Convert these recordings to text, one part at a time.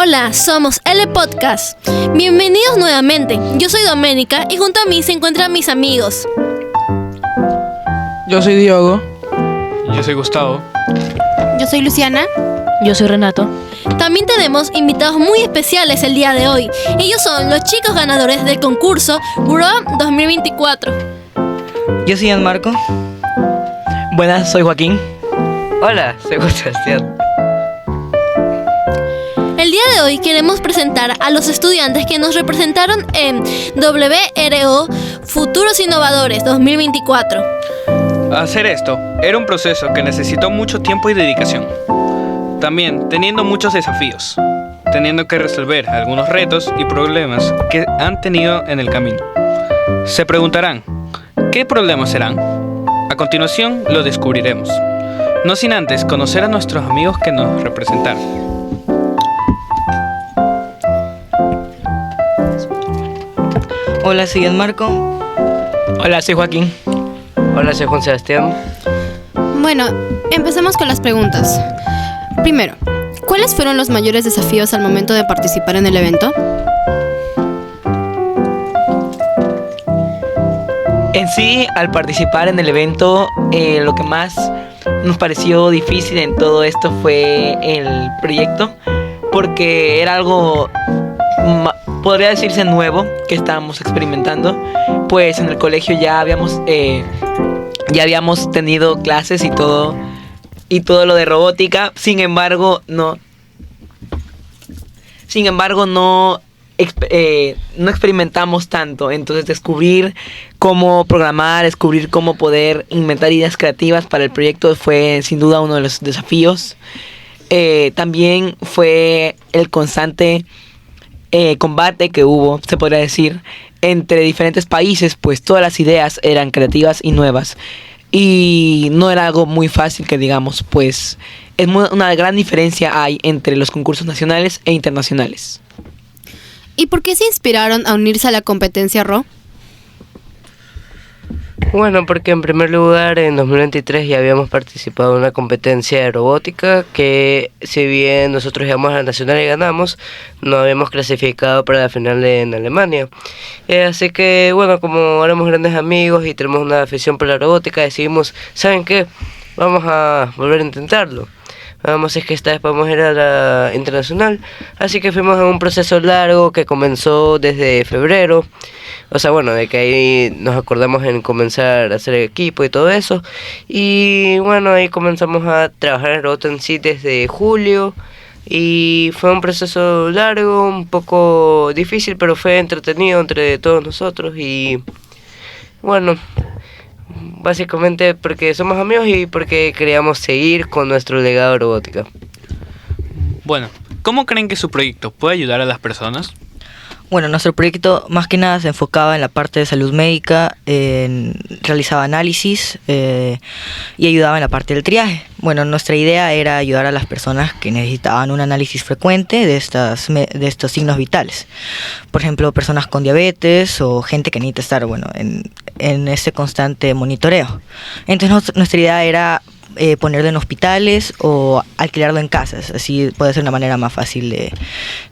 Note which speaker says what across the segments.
Speaker 1: Hola, somos L Podcast. Bienvenidos nuevamente. Yo soy Doménica y junto a mí se encuentran mis amigos.
Speaker 2: Yo soy Diogo.
Speaker 3: Yo soy Gustavo.
Speaker 4: Yo soy Luciana.
Speaker 5: Yo soy Renato.
Speaker 1: También tenemos invitados muy especiales el día de hoy. Ellos son los chicos ganadores del concurso Buró 2024.
Speaker 6: Yo soy Marco.
Speaker 7: Buenas, soy Joaquín.
Speaker 8: Hola, soy Sebastián.
Speaker 1: El día de hoy queremos presentar a los estudiantes que nos representaron en WRO Futuros Innovadores 2024.
Speaker 3: Hacer esto era un proceso que necesitó mucho tiempo y dedicación. También teniendo muchos desafíos, teniendo que resolver algunos retos y problemas que han tenido en el camino. Se preguntarán, ¿qué problemas serán? A continuación lo descubriremos, no sin antes conocer a nuestros amigos que nos representaron.
Speaker 6: Hola, soy Marco.
Speaker 7: Hola, soy Joaquín.
Speaker 8: Hola, soy Juan Sebastián.
Speaker 4: Bueno, empecemos con las preguntas. Primero, ¿cuáles fueron los mayores desafíos al momento de participar en el evento?
Speaker 7: En sí, al participar en el evento, lo que más nos pareció difícil en todo esto fue el proyecto, porque era algo, podría decirse, nuevo que estábamos experimentando. Pues en el colegio ya habíamos tenido clases y todo lo de robótica. Sin embargo, no experimentamos tanto. Entonces, descubrir cómo programar, descubrir cómo poder inventar ideas creativas para el proyecto fue sin duda uno de los desafíos. También fue el constante combate que hubo, se podría decir, entre diferentes países, pues todas las ideas eran creativas y nuevas. Y no era algo muy fácil que digamos, pues una gran diferencia hay entre los concursos nacionales e internacionales.
Speaker 4: ¿Y por qué se inspiraron a unirse a la competencia RO?
Speaker 8: Bueno, porque en primer lugar en 2023 ya habíamos participado en una competencia de robótica que, si bien nosotros llegamos a la nacional y ganamos, no habíamos clasificado para la final en Alemania. Así que bueno, como éramos grandes amigos y tenemos una afición por la robótica, decidimos, ¿saben qué? Vamos a volver a intentarlo. Vamos, es que esta vez podemos ir a la internacional. Así que fuimos a un proceso largo que comenzó desde febrero. O sea, bueno, de que ahí nos acordamos en comenzar a hacer equipo y todo eso. Y bueno, ahí comenzamos a trabajar en robot en sí desde julio. Y fue un proceso largo, un poco difícil, pero fue entretenido entre todos nosotros. Y bueno, básicamente porque somos amigos y porque queríamos seguir con nuestro legado de robótica.
Speaker 3: Bueno, ¿cómo creen que su proyecto puede ayudar a las personas?
Speaker 6: Bueno, nuestro proyecto más que nada se enfocaba en la parte de salud médica, realizaba análisis y ayudaba en la parte del triaje. Bueno, nuestra idea era ayudar a las personas que necesitaban un análisis frecuente de estos signos vitales. Por ejemplo, personas con diabetes o gente que necesita estar en ese constante monitoreo. Entonces nuestra idea era ponerlo en hospitales o alquilarlo en casas. Así puede ser una manera más fácil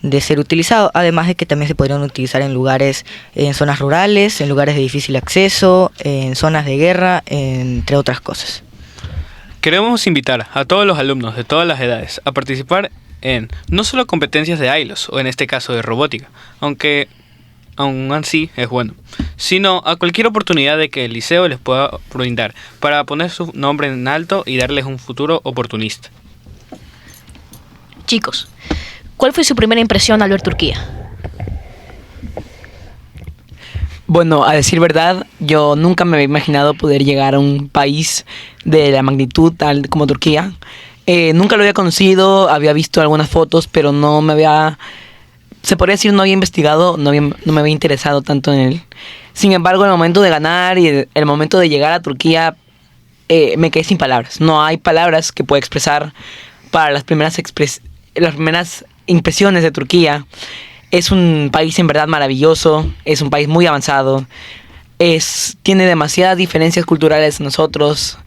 Speaker 6: de ser utilizado. Además de que también se podrían utilizar en lugares, en zonas rurales, en lugares de difícil acceso, en zonas de guerra, entre otras cosas.
Speaker 3: Queremos invitar a todos los alumnos de todas las edades a participar en no solo competencias de ILOS, o en este caso de robótica, aunque aún así es bueno, sino a cualquier oportunidad de que el liceo les pueda brindar para poner su nombre en alto y darles un futuro oportunista.
Speaker 5: Chicos, ¿cuál fue su primera impresión al ver Turquía?
Speaker 7: Bueno, a decir verdad, yo nunca me había imaginado poder llegar a un país de la magnitud tal como Turquía. Nunca lo había conocido, había visto algunas fotos, pero se podría decir, no había investigado, no me había interesado tanto en él. Sin embargo, el momento de ganar y el momento de llegar a Turquía, me quedé sin palabras. No hay palabras que pueda expresar para las primeras impresiones de Turquía. Es un país en verdad maravilloso, es un país muy avanzado, tiene demasiadas diferencias culturales de nosotros,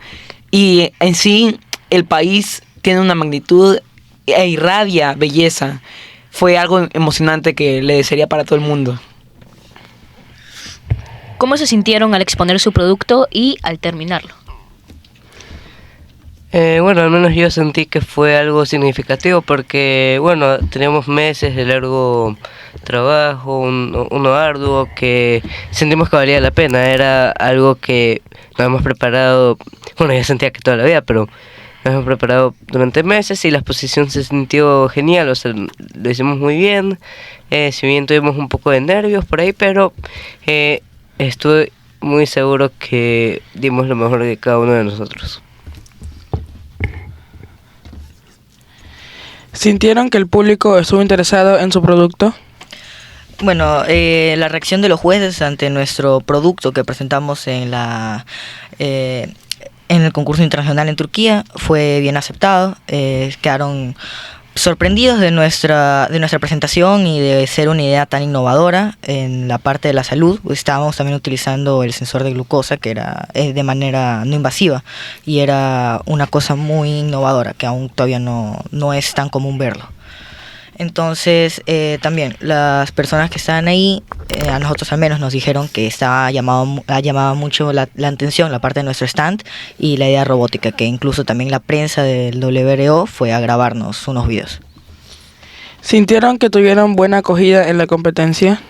Speaker 7: y en sí el país tiene una magnitud e irradia belleza. fue algo emocionante que le desearía para todo el mundo.
Speaker 5: ¿Cómo se sintieron al exponer su producto y al terminarlo?
Speaker 8: Bueno, al menos yo sentí que fue algo significativo porque, bueno, teníamos meses de largo trabajo, uno arduo, que sentimos que valía la pena. Era algo que nos hemos preparado, bueno, ya sentía que toda la vida, pero nos hemos preparado durante meses y la exposición se sintió genial, o sea, lo hicimos muy bien. Si bien tuvimos un poco de nervios por ahí, pero estoy muy seguro que dimos lo mejor de cada uno de nosotros.
Speaker 2: ¿Sintieron que el público estuvo interesado en su producto?
Speaker 6: Bueno, la reacción de los jueces ante nuestro producto que presentamos en el concurso internacional en Turquía fue bien aceptado. Quedaron sorprendidos de nuestra presentación y de ser una idea tan innovadora en la parte de la salud. Estábamos también utilizando el sensor de glucosa, que era de manera no invasiva, y era una cosa muy innovadora que aún todavía no es tan común verlo. Entonces, también las personas que estaban ahí, a nosotros al menos nos dijeron que ha llamado mucho la atención la parte de nuestro stand y la idea robótica, que incluso también la prensa del WRO fue a grabarnos unos videos.
Speaker 2: ¿Sintieron que tuvieron buena acogida en la competencia?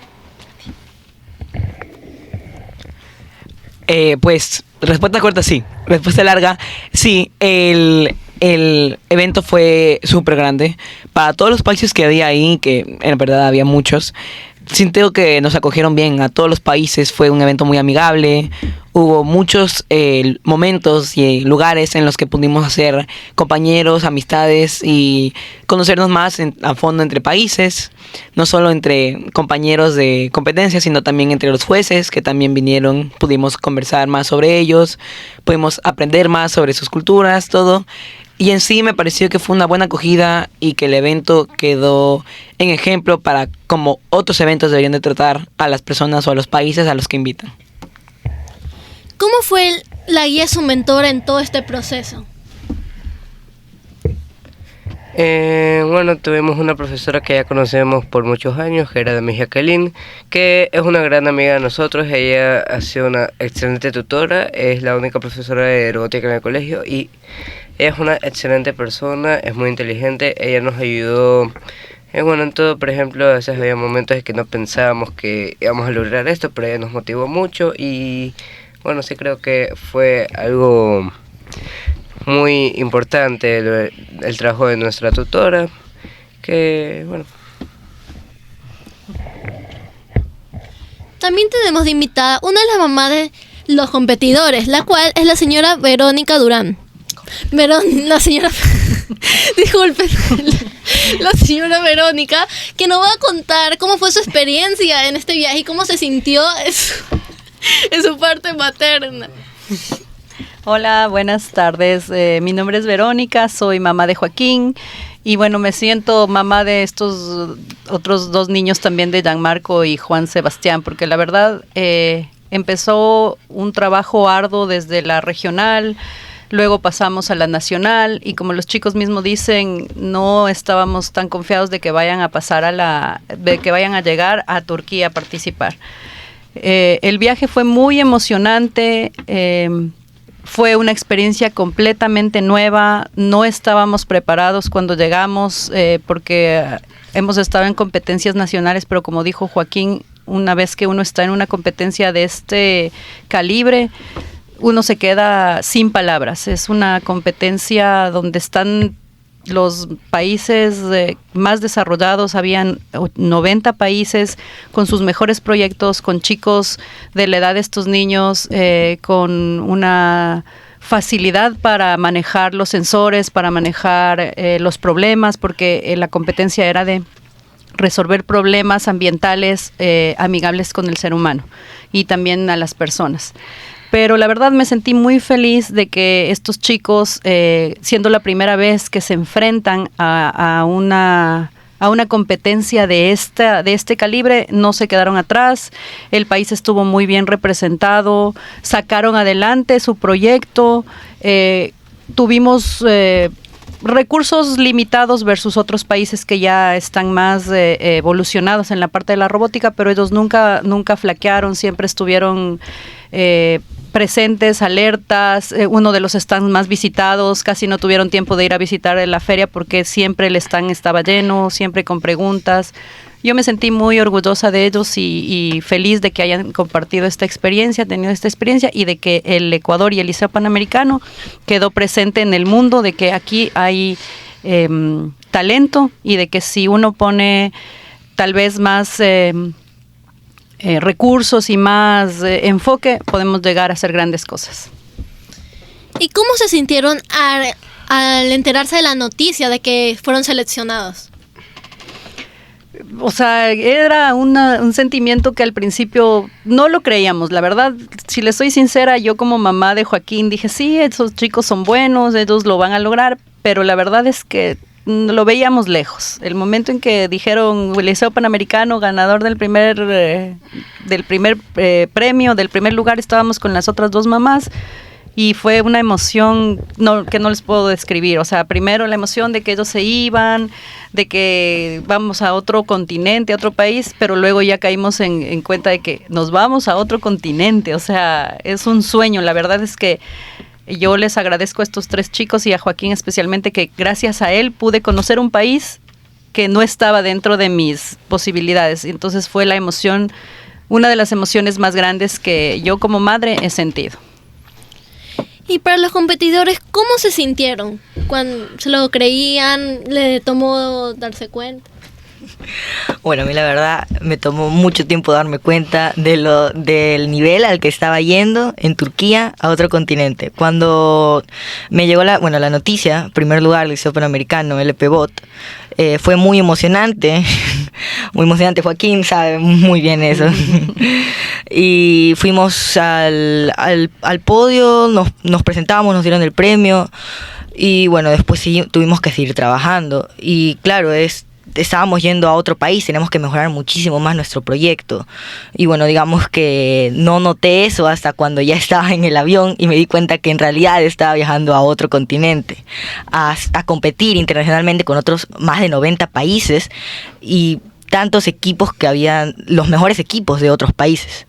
Speaker 7: Pues, respuesta corta, sí. Respuesta larga, sí. El evento fue súper grande. Para todos los países que había ahí, que en verdad había muchos, siento que nos acogieron bien a todos los países. Fue un evento muy amigable. Hubo muchos momentos y lugares en los que pudimos hacer compañeros, amistades y conocernos más a fondo entre países. No solo entre compañeros de competencia, sino también entre los jueces que también vinieron. Pudimos conversar más sobre ellos, pudimos aprender más sobre sus culturas, todo. Y en sí me pareció que fue una buena acogida y que el evento quedó en ejemplo para cómo otros eventos deberían de tratar a las personas o a los países a los que invitan.
Speaker 1: ¿Cómo fue la guía su mentora en todo este proceso?
Speaker 8: Bueno, tuvimos una profesora que ya conocemos por muchos años, que era de Jacqueline, que es una gran amiga de nosotros. Ella ha sido una excelente tutora, es la única profesora de robótica en el colegio y ella es una excelente persona, es muy inteligente. Ella nos ayudó bueno, en todo. Por ejemplo, a veces había momentos en que no pensábamos que íbamos a lograr esto, pero ella nos motivó mucho y bueno, sí creo que fue algo muy importante el trabajo de nuestra tutora, que bueno.
Speaker 1: También tenemos de invitada una de las mamás de los competidores, la cual es la señora Verónica Durán. La señora Verónica, que nos va a contar cómo fue su experiencia en este viaje y cómo se sintió en su parte materna.
Speaker 9: Hola, buenas tardes. Mi nombre es Verónica, soy mamá de Joaquín y bueno, me siento mamá de estos otros dos niños también, de Gianmarco y Juan Sebastián, porque la verdad empezó un trabajo arduo desde la regional. Luego pasamos a la nacional y como los chicos mismos dicen, no estábamos tan confiados de que vayan a pasar de que vayan a llegar a Turquía a participar. El viaje fue muy emocionante, fue una experiencia completamente nueva. No estábamos preparados cuando llegamos porque hemos estado en competencias nacionales, pero como dijo Joaquín, una vez que uno está en una competencia de este calibre, uno se queda sin palabras. Es una competencia donde están los países más desarrollados. Habían 90 países con sus mejores proyectos, con chicos de la edad de estos niños, con una facilidad para manejar los sensores, para manejar los problemas, porque la competencia era de resolver problemas ambientales amigables con el ser humano y también a las personas. Pero la verdad me sentí muy feliz de que estos chicos, siendo la primera vez que se enfrentan a una competencia de este calibre, no se quedaron atrás. El país estuvo muy bien representado, sacaron adelante su proyecto. Tuvimos recursos limitados versus otros países que ya están más evolucionados en la parte de la robótica, pero ellos nunca flaquearon, siempre estuvieron presentes, alertas, uno de los stands más visitados, casi no tuvieron tiempo de ir a visitar la feria porque siempre el stand estaba lleno, siempre con preguntas. Yo me sentí muy orgullosa de ellos y feliz de que hayan compartido esta experiencia, tenido esta experiencia, y de que el Ecuador y el Liceo Panamericano quedó presente en el mundo, de que aquí hay talento y de que si uno pone tal vez más recursos y más enfoque, podemos llegar a hacer grandes cosas.
Speaker 1: ¿Y cómo se sintieron al enterarse de la noticia de que fueron seleccionados?
Speaker 9: O sea, era un sentimiento que al principio no lo creíamos. La verdad, si les soy sincera, yo como mamá de Joaquín dije, sí, esos chicos son buenos, ellos lo van a lograr, pero la verdad es que lo veíamos lejos. El momento en que dijeron Liceo Panamericano, ganador del primer premio, del primer lugar, estábamos con las otras dos mamás. Y fue una emoción que no les puedo describir. O sea, primero la emoción de que ellos se iban, de que vamos a otro continente, a otro país, pero luego ya caímos en cuenta de que nos vamos a otro continente. O sea, es un sueño. La verdad es que yo les agradezco a estos tres chicos y a Joaquín especialmente, que gracias a él pude conocer un país que no estaba dentro de mis posibilidades. Entonces fue la emoción, una de las emociones más grandes que yo como madre he sentido.
Speaker 1: Y para los competidores, ¿cómo se sintieron? ¿Cuando se lo creían? ¿Le tomó darse cuenta?
Speaker 6: Bueno, a mí la verdad me tomó mucho tiempo darme cuenta del nivel al que estaba yendo en Turquía a otro continente. Cuando me llegó la noticia, primer lugar, Liceo Panamericano, LPBOT, fue muy emocionante. Muy emocionante, Joaquín sabe muy bien eso. Y fuimos al podio, nos presentamos, nos dieron el premio y bueno, después sí tuvimos que seguir trabajando. Y claro, estábamos yendo a otro país, tenemos que mejorar muchísimo más nuestro proyecto. Y bueno, digamos que no noté eso hasta cuando ya estaba en el avión y me di cuenta que en realidad estaba viajando a otro continente, a competir internacionalmente con otros más de 90 países y tantos equipos que habían, los mejores equipos de otros países.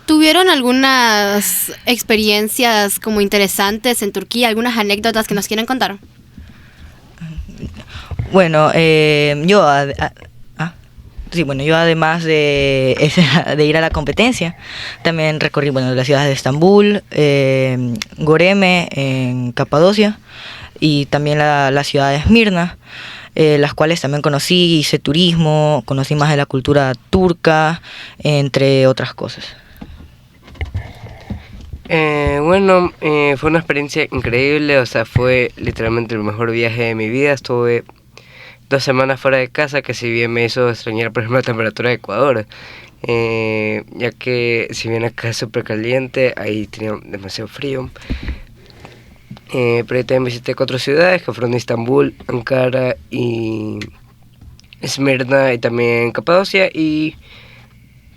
Speaker 4: ¿Tuvieron algunas experiencias como interesantes en Turquía, algunas anécdotas que nos quieren contar?
Speaker 6: Bueno, yo además de ir a la competencia, también recorrí las ciudades de Estambul, Goreme en Capadocia y también la ciudad de Esmirna, las cuales también conocí, hice turismo, conocí más de la cultura turca, entre otras cosas.
Speaker 8: Fue una experiencia increíble, o sea, fue literalmente el mejor viaje de mi vida. Estuve 2 semanas fuera de casa, que si bien me hizo extrañar, por ejemplo, la temperatura de Ecuador, ya que si bien acá es súper caliente, ahí tenía demasiado frío. Pero yo también visité 4 ciudades, que fueron Estambul, Ankara y Esmirna y también Capadocia. Y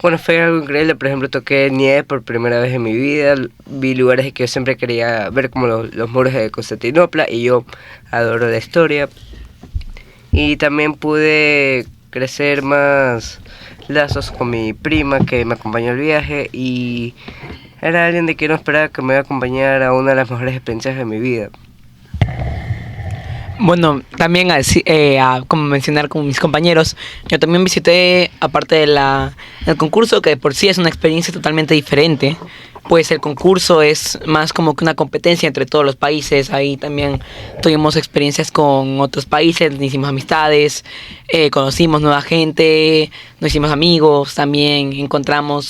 Speaker 8: bueno, fue algo increíble. Por ejemplo, toqué nieve por primera vez en mi vida. Vi lugares que yo siempre quería ver, como los muros de Constantinopla, y yo adoro la historia. Y también pude crecer más lazos con mi prima, que me acompañó al viaje, y era alguien de quien no esperaba que me iba a acompañar a una de las mejores experiencias de mi vida.
Speaker 7: Bueno, también como mencionar con mis compañeros, yo también visité, aparte del concurso, que de por sí es una experiencia totalmente diferente, pues el concurso es más como que una competencia entre todos los países. Ahí también tuvimos experiencias con otros países, hicimos amistades, conocimos nueva gente, nos hicimos amigos, también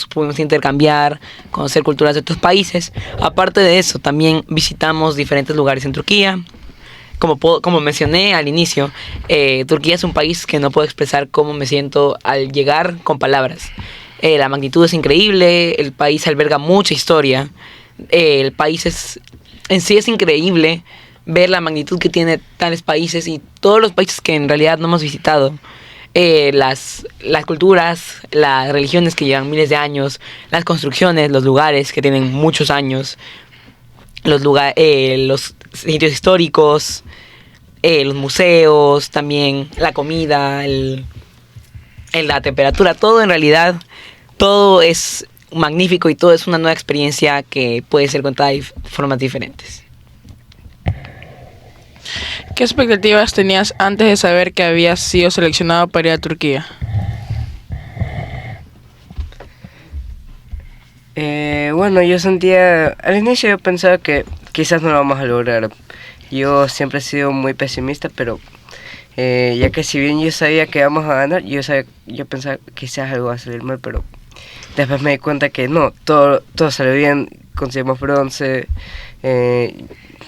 Speaker 7: pudimos intercambiar, conocer culturas de otros países. Aparte de eso, también visitamos diferentes lugares en Turquía. Como mencioné al inicio, Turquía es un país que no puedo expresar cómo me siento al llegar con palabras. La magnitud es increíble, el país alberga mucha historia, el país en sí es increíble ver la magnitud que tiene tales países y todos los países que en realidad no hemos visitado. Las culturas, las religiones que llevan miles de años, las construcciones, los lugares que tienen muchos años. los sitios históricos, los museos, también la comida, la temperatura, todo en realidad, todo es magnífico y todo es una nueva experiencia que puede ser contada de formas diferentes.
Speaker 2: ¿Qué expectativas tenías antes de saber que habías sido seleccionado para ir a Turquía?
Speaker 8: Bueno, yo sentía, al inicio yo pensaba que quizás no lo vamos a lograr. Yo siempre he sido muy pesimista, pero ya que si bien yo sabía que íbamos a ganar, yo pensaba que quizás algo va a salir mal, pero después me di cuenta que no, todo salió bien, conseguimos bronce,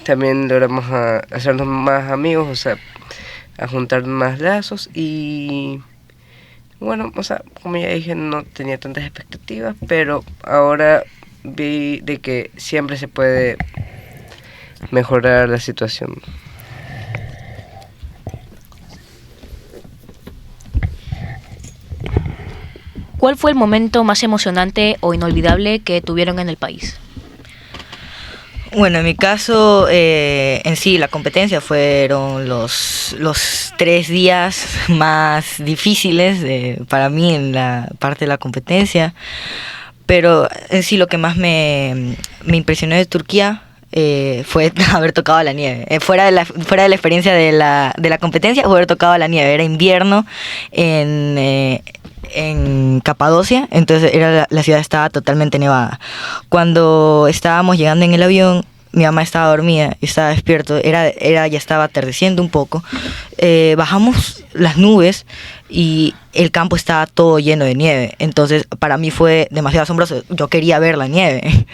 Speaker 8: también logramos hacernos más amigos, o sea, a juntar más lazos y bueno, o sea, como ya dije, no tenía tantas expectativas, pero ahora vi de que siempre se puede mejorar la situación.
Speaker 5: ¿Cuál fue el momento más emocionante o inolvidable que tuvieron en el país?
Speaker 6: Bueno, en mi caso, en sí, la competencia fueron los 3 días más difíciles para mí en la parte de la competencia, pero en sí lo que más me impresionó de Turquía fue haber tocado la nieve. Fuera de la experiencia de la competencia, fue haber tocado la nieve. Era invierno en Capadocia, entonces la ciudad estaba totalmente nevada. Cuando estábamos llegando en el avión, mi mamá estaba dormida, yo estaba despierto, ya estaba atardeciendo un poco. Bajamos las nubes y el campo estaba todo lleno de nieve, entonces para mí fue demasiado asombroso. Yo quería ver la nieve.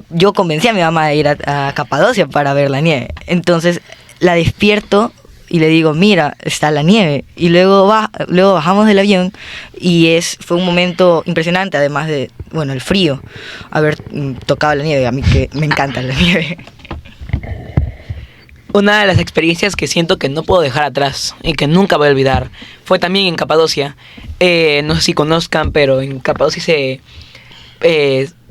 Speaker 6: Yo convencí a mi mamá de ir a Capadocia para ver la nieve, entonces la despierto y le digo, mira, está la nieve. Y luego bajamos del avión y fue un momento impresionante, además de, bueno, el frío, haber tocado la nieve. A mí que me encanta la nieve.
Speaker 7: Una de las experiencias que siento que no puedo dejar atrás y que nunca voy a olvidar fue también en Capadocia. No sé si conozcan, pero en Capadocia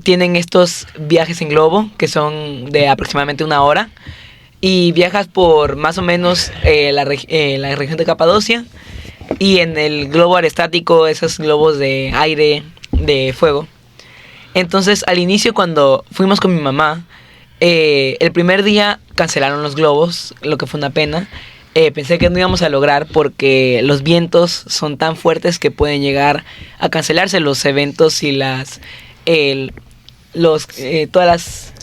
Speaker 7: tienen estos viajes en globo que son de aproximadamente 1 hora. Y viajas por más o menos la región de Capadocia, y en el globo aerostático, esos globos de aire, de fuego. Entonces al inicio, cuando fuimos con mi mamá, el primer día cancelaron los globos, lo que fue una pena. Pensé que no íbamos a lograr porque los vientos son tan fuertes que pueden llegar a cancelarse los eventos y todas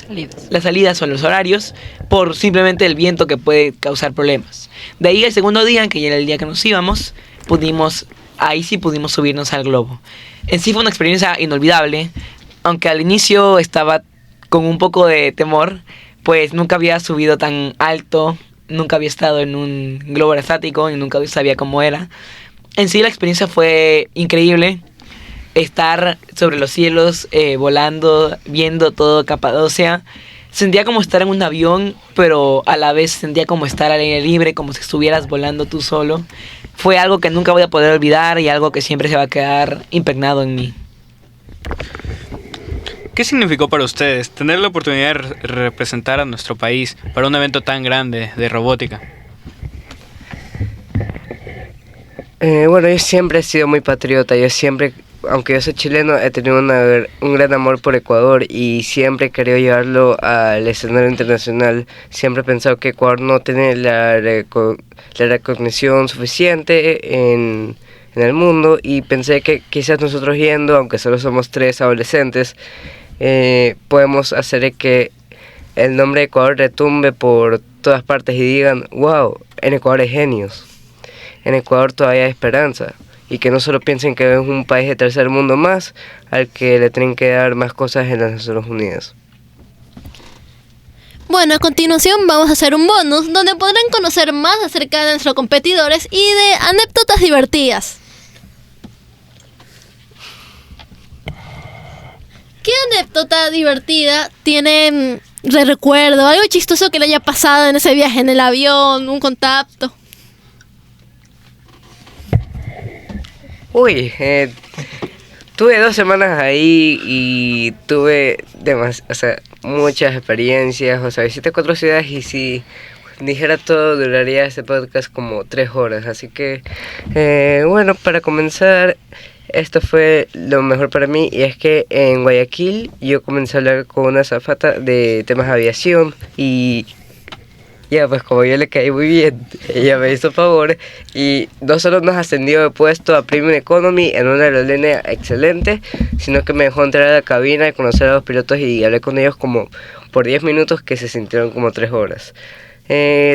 Speaker 7: las salidas o los horarios, por simplemente el viento que puede causar problemas. De ahí el segundo día, que ya era el día que nos íbamos, ahí sí pudimos subirnos al globo. En sí fue una experiencia inolvidable, aunque al inicio estaba con un poco de temor, pues nunca había subido tan alto, nunca había estado en un globo aerostático y nunca sabía cómo era. En sí la experiencia fue increíble. Estar sobre los cielos, volando, viendo todo Capadocia. Sentía como estar en un avión, pero a la vez sentía como estar al aire libre, como si estuvieras volando tú solo. Fue algo que nunca voy a poder olvidar y algo que siempre se va a quedar impregnado en mí.
Speaker 3: ¿Qué significó para ustedes tener la oportunidad de representar a nuestro país para un evento tan grande de robótica?
Speaker 8: Bueno, yo siempre he sido muy patriota. Aunque yo soy chileno, he tenido un gran amor por Ecuador y siempre he querido llevarlo al escenario internacional. Siempre he pensado que Ecuador no tiene la recognición suficiente en el mundo, y pensé que quizás nosotros yendo, aunque solo somos 3 adolescentes, podemos hacer que el nombre de Ecuador retumbe por todas partes y digan, wow, en Ecuador hay genios, en Ecuador todavía hay esperanza. Y que no solo piensen que es un país de tercer mundo más al que le tienen que dar más cosas en las Naciones Unidas.
Speaker 1: Bueno, a continuación vamos a hacer un bonus donde podrán conocer más acerca de nuestros competidores y de anécdotas divertidas. ¿Qué anécdota divertida tienen de recuerdo? Algo chistoso que le haya pasado en ese viaje en el avión, un contacto.
Speaker 8: Uy, tuve 2 semanas ahí y tuve muchas experiencias, o sea, visité 4 ciudades y si dijera todo duraría este podcast como 3 horas, así que bueno, para comenzar, esto fue lo mejor para mí y es que en Guayaquil yo comencé a hablar con una azafata de temas de aviación y ya, pues como yo le caí muy bien, ella me hizo favor y no solo nos ascendió de puesto a Premium Economy en una aerolínea excelente, sino que me dejó entrar a la cabina y conocer a los pilotos y hablé con ellos como por 10 minutos que se sintieron como 3 horas.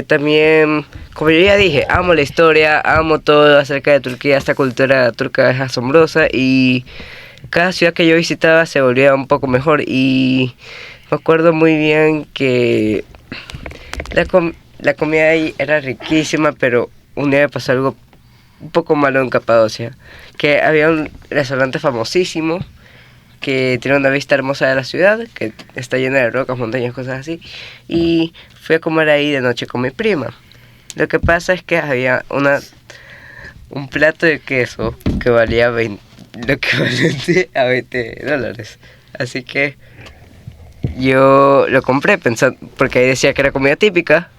Speaker 8: También, como yo ya dije, amo la historia, amo todo acerca de Turquía, esta cultura turca es asombrosa y cada ciudad que yo visitaba se volvía un poco mejor y me acuerdo muy bien que la comida ahí era riquísima, pero un día me pasó algo un poco malo en Capadocia, que había un restaurante famosísimo que tiene una vista hermosa de la ciudad, que está llena de rocas, montañas, cosas así, y fui a comer ahí de noche con mi prima. Lo que pasa es que había un plato de queso que valía lo equivalente a $20. Así que yo lo compré pensando, porque ahí decía que era comida típica.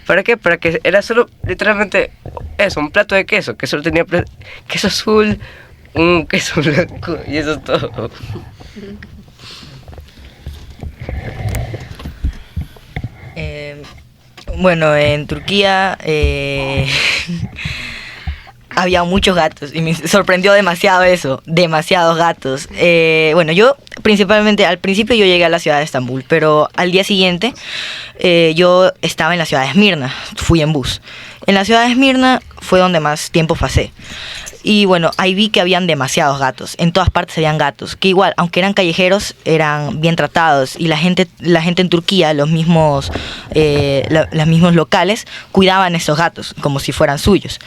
Speaker 8: ¿Para qué? Para que era solo literalmente eso, un plato de queso, que solo tenía queso azul, un queso blanco y eso es todo.
Speaker 6: Bueno, en Turquía había muchos gatos y me sorprendió demasiado eso, demasiados gatos. Bueno, yo principalmente, al principio yo llegué a la ciudad de Estambul, pero al día siguiente yo estaba en la ciudad de Esmirna, fui en bus. En la ciudad de Esmirna fue donde más tiempo pasé. Y bueno, ahí vi que habían demasiados gatos, en todas partes habían gatos, que igual, aunque eran callejeros, eran bien tratados y la gente en Turquía, los mismos locales, cuidaban esos gatos como si fueran suyos.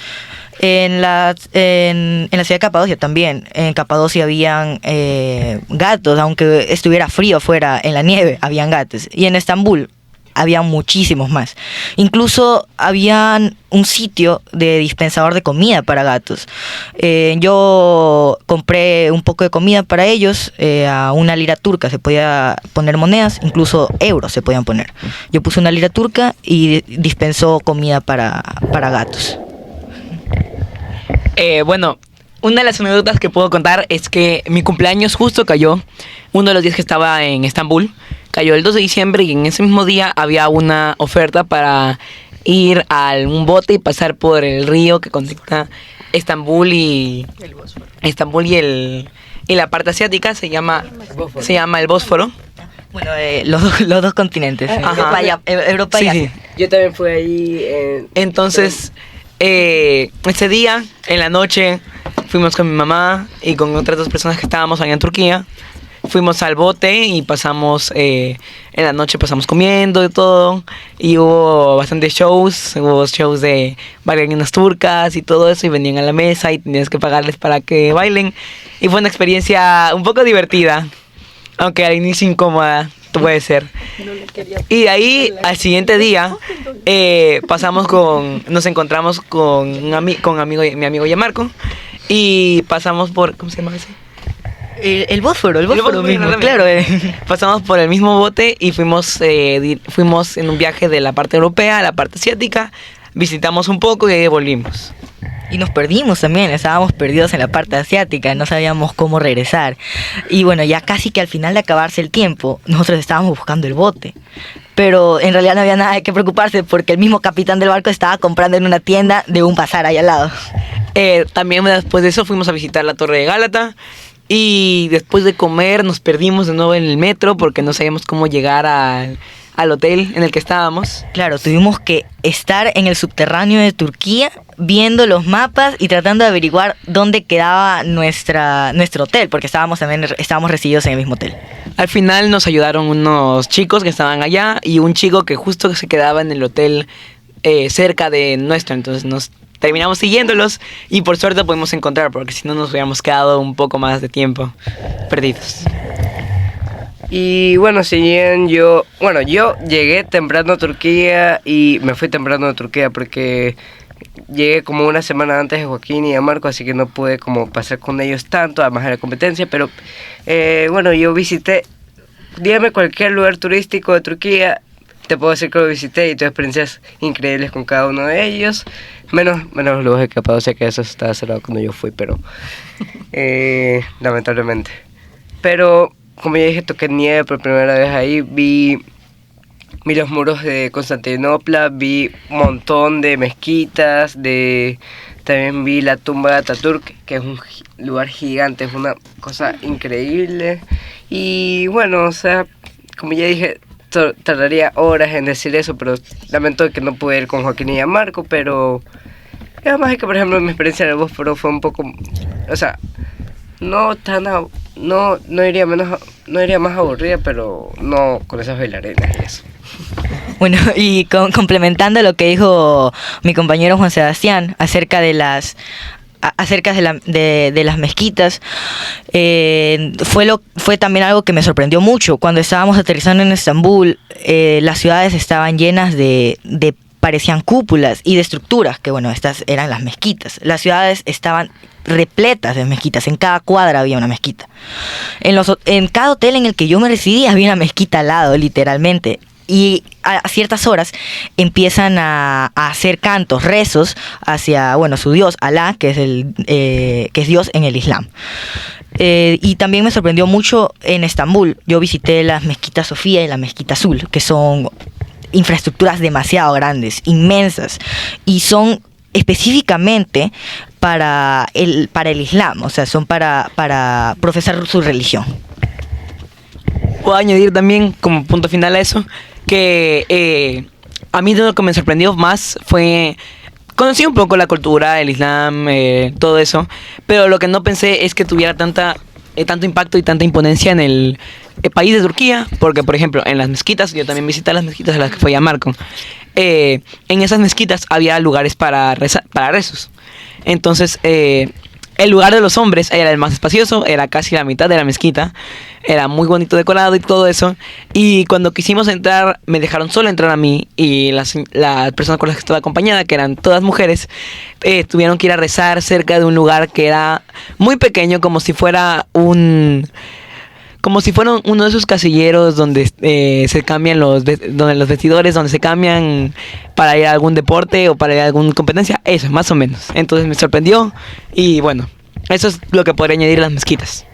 Speaker 6: En la ciudad de Capadocia también, en Capadocia habían gatos, aunque estuviera frío afuera en la nieve, habían gatos. Y en Estambul había muchísimos más. Incluso habían un sitio de dispensador de comida para gatos. Yo compré un poco de comida para ellos, a una lira turca se podía poner monedas, incluso euros se podían poner. Yo puse una lira turca y dispensó comida para gatos.
Speaker 7: Bueno, una de las anécdotas que puedo contar es que mi cumpleaños justo cayó, uno de los días que estaba en Estambul, cayó el 2 de diciembre y en ese mismo día había una oferta para ir a un bote y pasar por el río que conecta Estambul y la parte asiática, se llama el Bósforo.
Speaker 6: Bueno, los dos continentes, Europa y Asia.
Speaker 7: Sí. Yo también fui ahí. Entonces, ese día, en la noche, fuimos con mi mamá y con otras 2 personas que estábamos allá en Turquía. Fuimos al bote y pasamos, en la noche pasamos comiendo y todo. Y hubo bastantes shows, de bailarinas turcas y todo eso. Y venían a la mesa y tenías que pagarles para que bailen. Y fue una experiencia un poco divertida, aunque al inicio incómoda, puede ser. Y de ahí, al siguiente día, nos encontramos con mi amigo Yamarco. Y pasamos por, ¿cómo se llama ese?
Speaker 6: El Bósforo mismo, claro.
Speaker 7: Pasamos por el mismo bote y fuimos en un viaje de la parte europea a la parte asiática, visitamos un poco y ahí volvimos.
Speaker 6: Y nos perdimos también, estábamos perdidos en la parte asiática, no sabíamos cómo regresar. Y bueno, ya casi que al final de acabarse el tiempo, nosotros estábamos buscando el bote. Pero en realidad no había nada de qué preocuparse porque el mismo capitán del barco estaba comprando en una tienda de un bazar ahí al lado.
Speaker 7: También después de eso fuimos a visitar la Torre de Gálata. Y después de comer nos perdimos de nuevo en el metro porque no sabíamos cómo llegar al hotel en el que estábamos.
Speaker 6: Claro, tuvimos que estar en el subterráneo de Turquía viendo los mapas y tratando de averiguar dónde quedaba nuestro hotel, porque estábamos resididos en el mismo hotel.
Speaker 7: Al final nos ayudaron unos chicos que estaban allá y un chico que justo se quedaba en el hotel cerca de nuestro, entonces nos terminamos siguiéndolos y por suerte pudimos encontrar, porque si no nos hubiéramos quedado un poco más de tiempo perdidos.
Speaker 8: Y bueno, si bien yo llegué temprano a Turquía y me fui temprano a Turquía porque llegué como una semana antes de Joaquín y a Marco, así que no pude como pasar con ellos tanto, además de la competencia, pero bueno, yo visité dígame cualquier lugar turístico de Turquía, te puedo decir que lo visité y tuve experiencias increíbles con cada uno de ellos. Menos los lugares de Capadocia, que eso estaba cerrado cuando yo fui, pero lamentablemente. Pero como ya dije, toqué nieve por primera vez ahí, vi los muros de Constantinopla, vi un montón de mezquitas, también vi la tumba de Ataturk, que es un lugar gigante, es una cosa increíble. Y bueno, o sea, como ya dije, tardaría horas en decir eso, pero lamento que no pude ir con Joaquín y a Marco, pero además es que, por ejemplo, mi experiencia en el Bósforo fue un poco, o sea, no iría más aburrida, pero no con esas bailarinas y eso.
Speaker 6: Bueno, y complementando lo que dijo mi compañero Juan Sebastián acerca de las mezquitas, fue también algo que me sorprendió mucho. Cuando estábamos aterrizando en Estambul, las ciudades estaban llenas de parecían cúpulas y de estructuras, que bueno, estas eran las mezquitas. Las ciudades estaban repletas de mezquitas, en cada cuadra había una mezquita. En cada hotel en el que yo me residí había una mezquita al lado, literalmente. Y a ciertas horas empiezan a hacer cantos, rezos hacia, bueno, su dios, Alá, que es Dios en el Islam. Y también me sorprendió mucho en Estambul. Yo visité las mezquitas Sofía y la mezquita Azul, que son infraestructuras demasiado grandes, inmensas, y son específicamente para el Islam, o sea, son para profesar su religión.
Speaker 7: Puedo añadir también como punto final a eso que a mí lo que me sorprendió más fue conocí un poco la cultura, el Islam, todo eso, pero lo que no pensé es que tuviera tanto impacto y tanta imponencia en el país de Turquía, porque por ejemplo en las mezquitas, yo también visité las mezquitas a las que fue ya Marco, en esas mezquitas había lugares para rezos. Entonces el lugar de los hombres era el más espacioso, era casi la mitad de la mezquita, era muy bonito decorado y todo eso, y cuando quisimos entrar me dejaron solo entrar a mí, y las personas con las que estaba acompañada, que eran todas mujeres, tuvieron que ir a rezar cerca de un lugar que era muy pequeño, como si fuera uno de esos casilleros donde se cambian los vestidores, donde se cambian para ir a algún deporte o para ir a alguna competencia, eso, más o menos. Entonces me sorprendió y bueno, eso es lo que podría añadir a las mezquitas.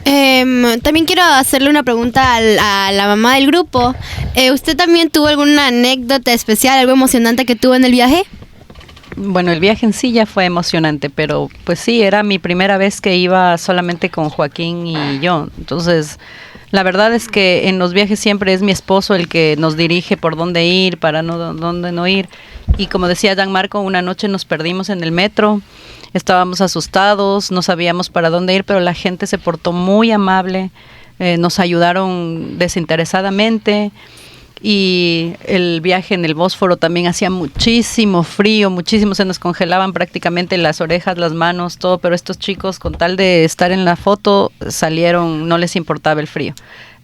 Speaker 4: También quiero hacerle una pregunta a la mamá del grupo. ¿Usted también tuvo alguna anécdota especial, algo emocionante que tuvo en el viaje?
Speaker 9: Bueno, el viaje en sí ya fue emocionante, pero pues sí, era mi primera vez que iba solamente con Joaquín y yo. Entonces, la verdad es que en los viajes siempre es mi esposo el que nos dirige por dónde ir, para dónde no ir. Y como decía Gianmarco, una noche nos perdimos en el metro, estábamos asustados, no sabíamos para dónde ir, pero la gente se portó muy amable, nos ayudaron desinteresadamente. Y el viaje en el Bósforo también hacía muchísimo frío, muchísimo, se nos congelaban prácticamente las orejas, las manos, todo, pero estos chicos con tal de estar en la foto salieron, no les importaba el frío.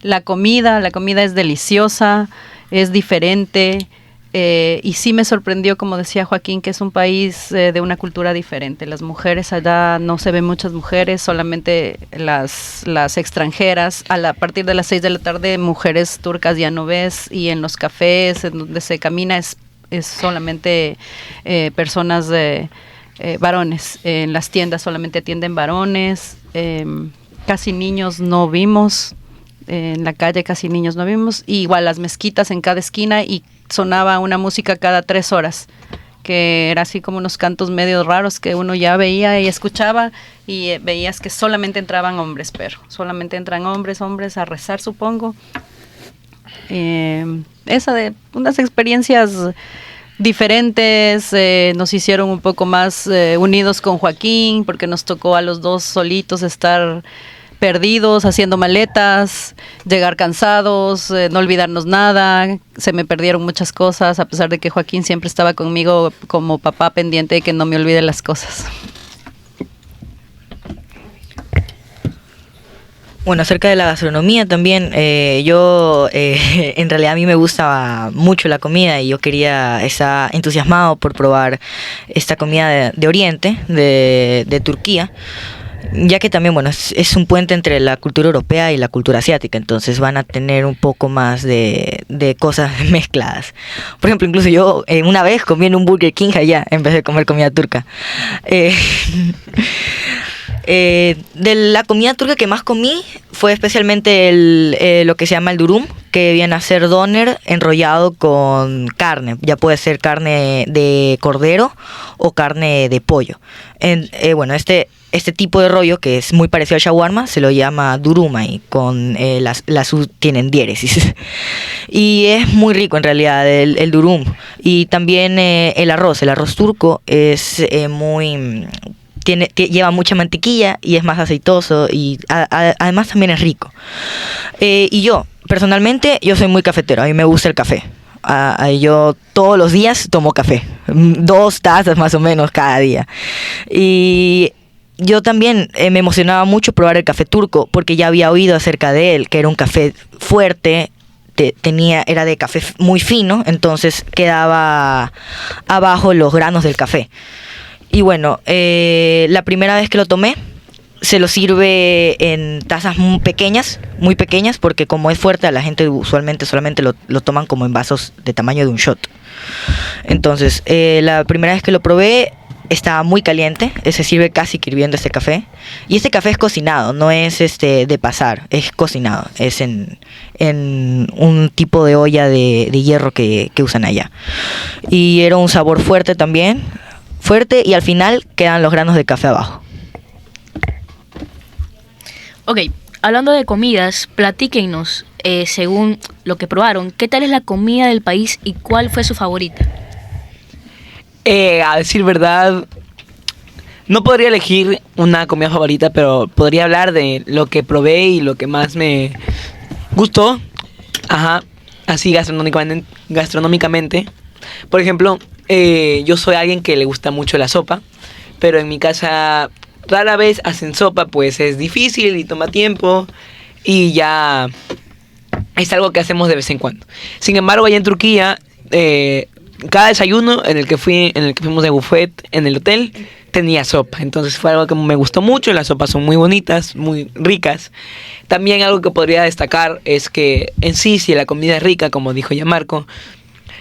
Speaker 9: La comida es deliciosa, es diferente, y sí me sorprendió, como decía Joaquín, que es un país de una cultura diferente. Las mujeres allá, no se ven muchas mujeres, solamente las extranjeras. A partir de las 6 de la tarde, mujeres turcas ya no ves, y en los cafés en donde se camina es solamente personas varones. En las tiendas solamente atienden varones, casi niños no vimos, en la calle casi niños no vimos, y igual las mezquitas en cada esquina, y sonaba una música cada 3 horas, que era así como unos cantos medio raros que uno ya veía y escuchaba, y veías que solamente entraban hombres, pero solamente entran hombres a rezar, supongo. Esa de unas experiencias diferentes, nos hicieron un poco más unidos con Joaquín, porque nos tocó a los dos solitos estar perdidos, haciendo maletas, llegar cansados, no olvidarnos nada. Se me perdieron muchas cosas, a pesar de que Joaquín siempre estaba conmigo como papá, pendiente de que no me olvide las cosas.
Speaker 6: Bueno, acerca de la gastronomía también, en realidad a mí me gusta mucho la comida, y yo estaba entusiasmado por probar esta comida de Oriente, de Turquía. ya que también, bueno, es un puente entre la cultura europea y la cultura asiática, entonces van a tener un poco más de cosas mezcladas. Por ejemplo, incluso yo una vez comí en un Burger King allá, en vez de comer comida turca. De la comida turca que más comí fue especialmente lo que se llama el durum, que viene a ser doner enrollado con carne. Ya puede ser carne de cordero o carne de pollo. Bueno, este tipo de rollo, que es muy parecido al shawarma, se lo llama duruma, y con las U tienen diéresis. Y es muy rico en realidad el durum. Y también el arroz turco es muy... lleva mucha mantequilla y es más aceitoso, y además también es rico. Y yo, personalmente, yo soy muy cafetero, a mí me gusta el café. Yo todos los días tomo café, 2 tazas más o menos cada día. Y yo también me emocionaba mucho probar el café turco, porque ya había oído acerca de él, que era un café fuerte, era de café muy fino, entonces quedaba abajo los granos del café. Y bueno, la primera vez que lo tomé, se lo sirve en tazas muy pequeñas, porque como es fuerte, a la gente usualmente solamente lo toman como en vasos de tamaño de un shot. Entonces, la primera vez que lo probé, estaba muy caliente, se sirve casi que hirviendo este café. Y este café es cocinado, no es de pasar, es cocinado, es en un tipo de olla de hierro que usan allá. Y era un sabor fuerte también, y al final quedan los granos de café abajo.
Speaker 5: Ok, hablando de comidas, platíquenos, según lo que probaron, ¿qué tal es la comida del país y cuál fue su favorita?
Speaker 7: A decir verdad, no podría elegir una comida favorita, pero podría hablar de lo que probé y lo que más me gustó. Ajá, así gastronómicamente. Por ejemplo, yo soy alguien que le gusta mucho la sopa, pero en mi casa rara vez hacen sopa, pues es difícil y toma tiempo, y ya es algo que hacemos de vez en cuando. Sin embargo, allá en Turquía, cada desayuno en el que fuimos de buffet en el hotel tenía sopa, entonces fue algo que me gustó mucho. Las sopas son muy bonitas, muy ricas. También algo que podría destacar es que en sí, si la comida es rica, como dijo ya Marco,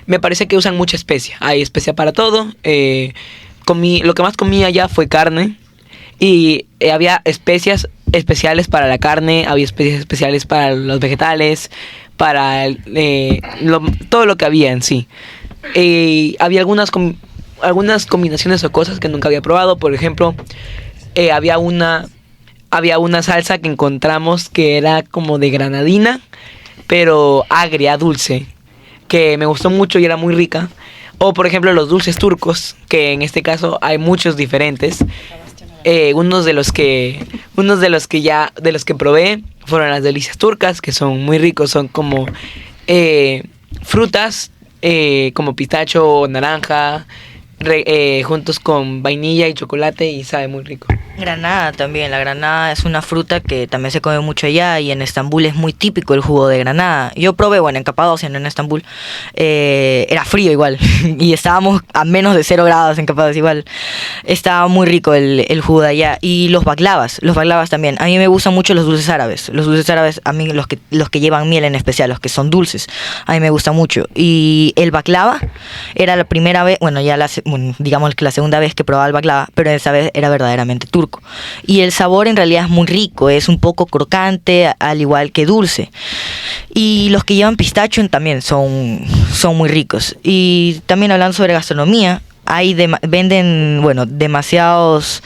Speaker 7: me parece que usan mucha especia. Hay especia para todo. Lo que más comí allá fue carne. Y había especias especiales para la carne, había especias especiales para los vegetales, para todo lo que había en sí. Había algunas combinaciones o cosas que nunca había probado. Por ejemplo, había una salsa que encontramos que era como de granadina, pero agria, dulce, que me gustó mucho y era muy rica. O por ejemplo los dulces turcos, que en este caso hay muchos diferentes. Unos de los que probé fueron las delicias turcas, que son muy ricos. Son como frutas como pistacho o naranja, juntos con vainilla y chocolate, y sabe muy rico.
Speaker 6: Granada también, la granada es una fruta que también se come mucho allá, y en Estambul es muy típico el jugo de granada. Yo probé, bueno, en Capadocia, no en Estambul, era frío igual, y estábamos a menos de 0 grados en Capadocia igual. Estaba muy rico el jugo de allá. Y los baklavas también. A mí me gustan mucho los dulces árabes. Los dulces árabes, a mí los que llevan miel en especial, los que son dulces, a mí me gusta mucho. Y el baklava era la primera vez, bueno, digamos que la segunda vez que probaba el baklava, pero esa vez era verdaderamente turco. Y el sabor en realidad es muy rico, es un poco crocante, al igual que dulce. Y los que llevan pistacho también son muy ricos. Y también hablando sobre gastronomía, venden, bueno, demasiados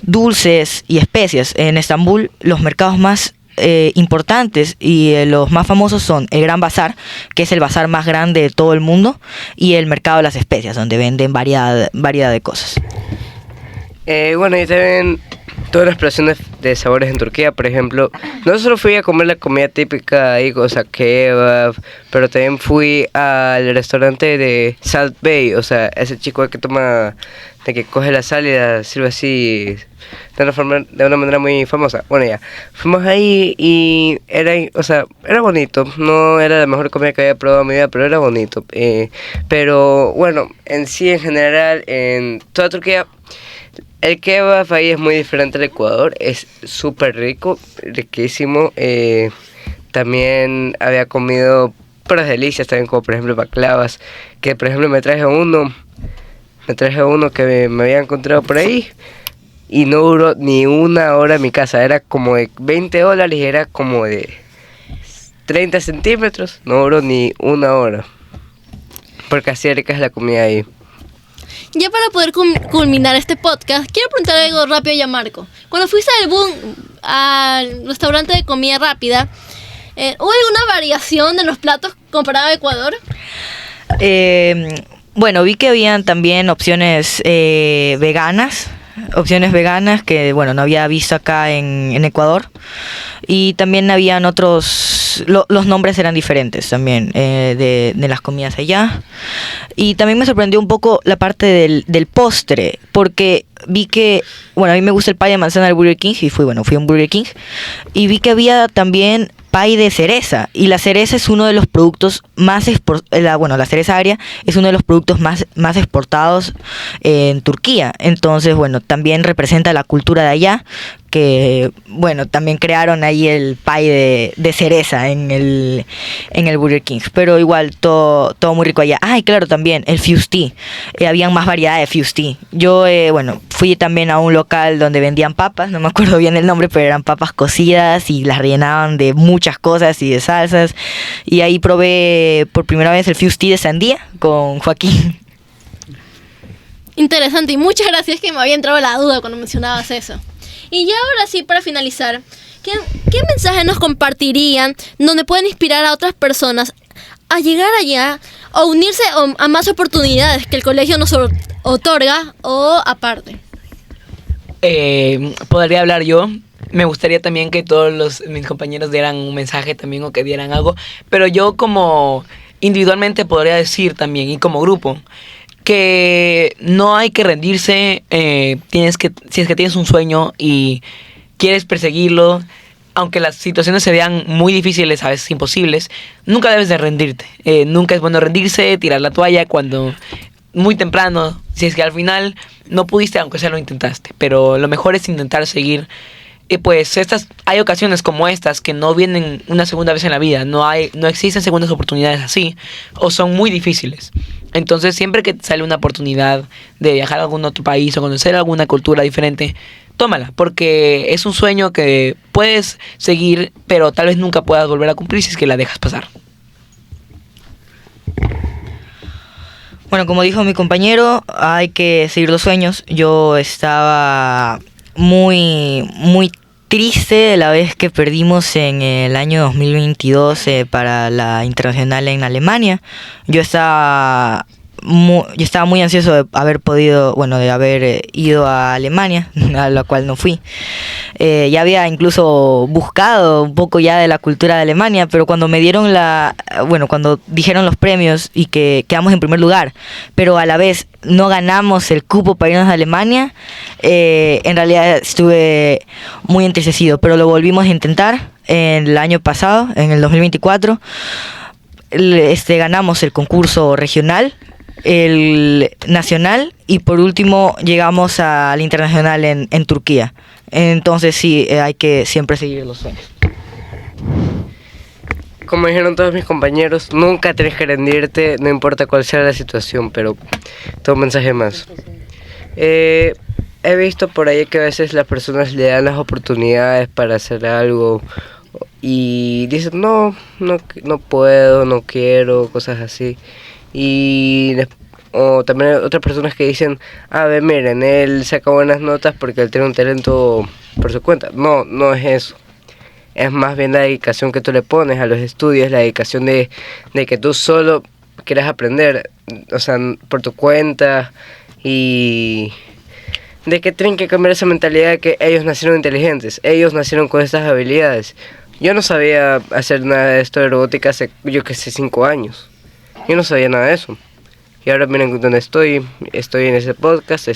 Speaker 6: dulces y especias. En Estambul, los mercados más importantes y los más famosos son el Gran Bazar, que es el bazar más grande de todo el mundo, y el mercado de las especias, donde venden variedad de cosas.
Speaker 8: Bueno, y también toda la explosión de sabores en Turquía. Por ejemplo, no solo fui a comer la comida típica ahí, o sea, kebab, pero también fui al restaurante de Salt Bay, o sea, ese chico que toma, de que coge la sal y la sirve así de una manera muy famosa. Bueno, ya, fuimos ahí y era bonito. No era la mejor comida que había probado en mi vida, pero era bonito. Pero bueno, en sí, en general, en toda Turquía, El kebab ahí es muy diferente al Ecuador, es súper rico, riquísimo. También había comido puras delicias también, como por ejemplo baklavas, que por ejemplo me traje uno que me había encontrado por ahí y no duró ni una hora en mi casa, era como de $20 y era como de 30 centímetros, no duró ni una hora, porque así rica es la comida ahí.
Speaker 1: Ya para poder culminar este podcast, quiero preguntar algo rápido a Marco. Cuando fuiste al restaurante de comida rápida, ¿hubo alguna variación de los platos comparado a Ecuador?
Speaker 6: Bueno, vi que habían también opciones veganas que, bueno, no había visto acá en Ecuador. Y también habían otros, los nombres eran diferentes también de las comidas allá. Y también me sorprendió un poco la parte del postre, porque vi que, bueno, a mí me gusta el pay de manzana del Burger King, y fui a un Burger King, y vi que había también pay de cereza, y la cereza es uno de los productos más la cereza agria es uno de los productos más exportados en Turquía. Entonces, bueno, también representa la cultura de allá, que, bueno, también crearon ahí el pay de cereza en el Burger King, pero igual todo muy rico allá. Y claro, también el Fusti, habían más variedad de Fusti. Yo, bueno, fui también a un local donde vendían papas, no me acuerdo bien el nombre, pero eran papas cocidas y las rellenaban de muchas cosas y de salsas, y ahí probé por primera vez el Fusti de sandía con Joaquín.
Speaker 1: Interesante, y muchas gracias, que me había entrado la duda cuando mencionabas eso. Y ya ahora sí, para finalizar, ¿qué mensaje nos compartirían donde pueden inspirar a otras personas a llegar allá o unirse a más oportunidades que el colegio nos otorga o aparte?
Speaker 7: Podría hablar yo. Me gustaría también que todos mis compañeros dieran un mensaje también o que dieran algo, pero yo como individualmente podría decir también, y como grupo, que no hay que rendirse. Si es que tienes un sueño y quieres perseguirlo, aunque las situaciones se vean muy difíciles, a veces imposibles, nunca debes de rendirte. Nunca es bueno rendirse, tirar la toalla cuando muy temprano, si es que al final no pudiste, aunque sea lo intentaste, pero lo mejor es intentar seguir. Pues hay ocasiones como estas que no vienen una segunda vez en la vida, no existen segundas oportunidades así, o son muy difíciles. Entonces siempre que sale una oportunidad de viajar a algún otro país o conocer alguna cultura diferente, tómala, porque es un sueño que puedes seguir, pero tal vez nunca puedas volver a cumplir si es que la dejas pasar.
Speaker 6: Bueno, como dijo mi compañero, hay que seguir los sueños. Yo estaba muy triste la vez que perdimos en el año 2022 para la internacional en Alemania. Yo estaba muy ansioso de haber ido a Alemania, a la cual no fui. Ya había incluso buscado un poco ya de la cultura de Alemania, pero cuando me dieron cuando dijeron los premios y que quedamos en primer lugar, pero a la vez no ganamos el cupo para irnos a Alemania, en realidad estuve muy entristecido, pero lo volvimos a intentar el año pasado, en el 2024. Ganamos el concurso regional, el nacional, y por último llegamos al internacional en Turquía. Entonces sí, hay que siempre seguir los sueños.
Speaker 8: Como dijeron todos mis compañeros, nunca tienes que rendirte, no importa cuál sea la situación, pero todo un mensaje más. He visto por ahí que a veces las personas le dan las oportunidades para hacer algo y dicen no puedo, no quiero, cosas así. O también hay otras personas que dicen, miren, él saca buenas notas porque él tiene un talento por su cuenta. No es eso. Es más bien la dedicación que tú le pones a los estudios, la dedicación de que tú solo quieras aprender, o sea, por tu cuenta, y de que tienen que cambiar esa mentalidad de que ellos nacieron inteligentes, ellos nacieron con estas habilidades. Yo no sabía hacer nada de esto de robótica hace, 5 años. Yo no sabía nada de eso. Y ahora miren dónde estoy en ese podcast,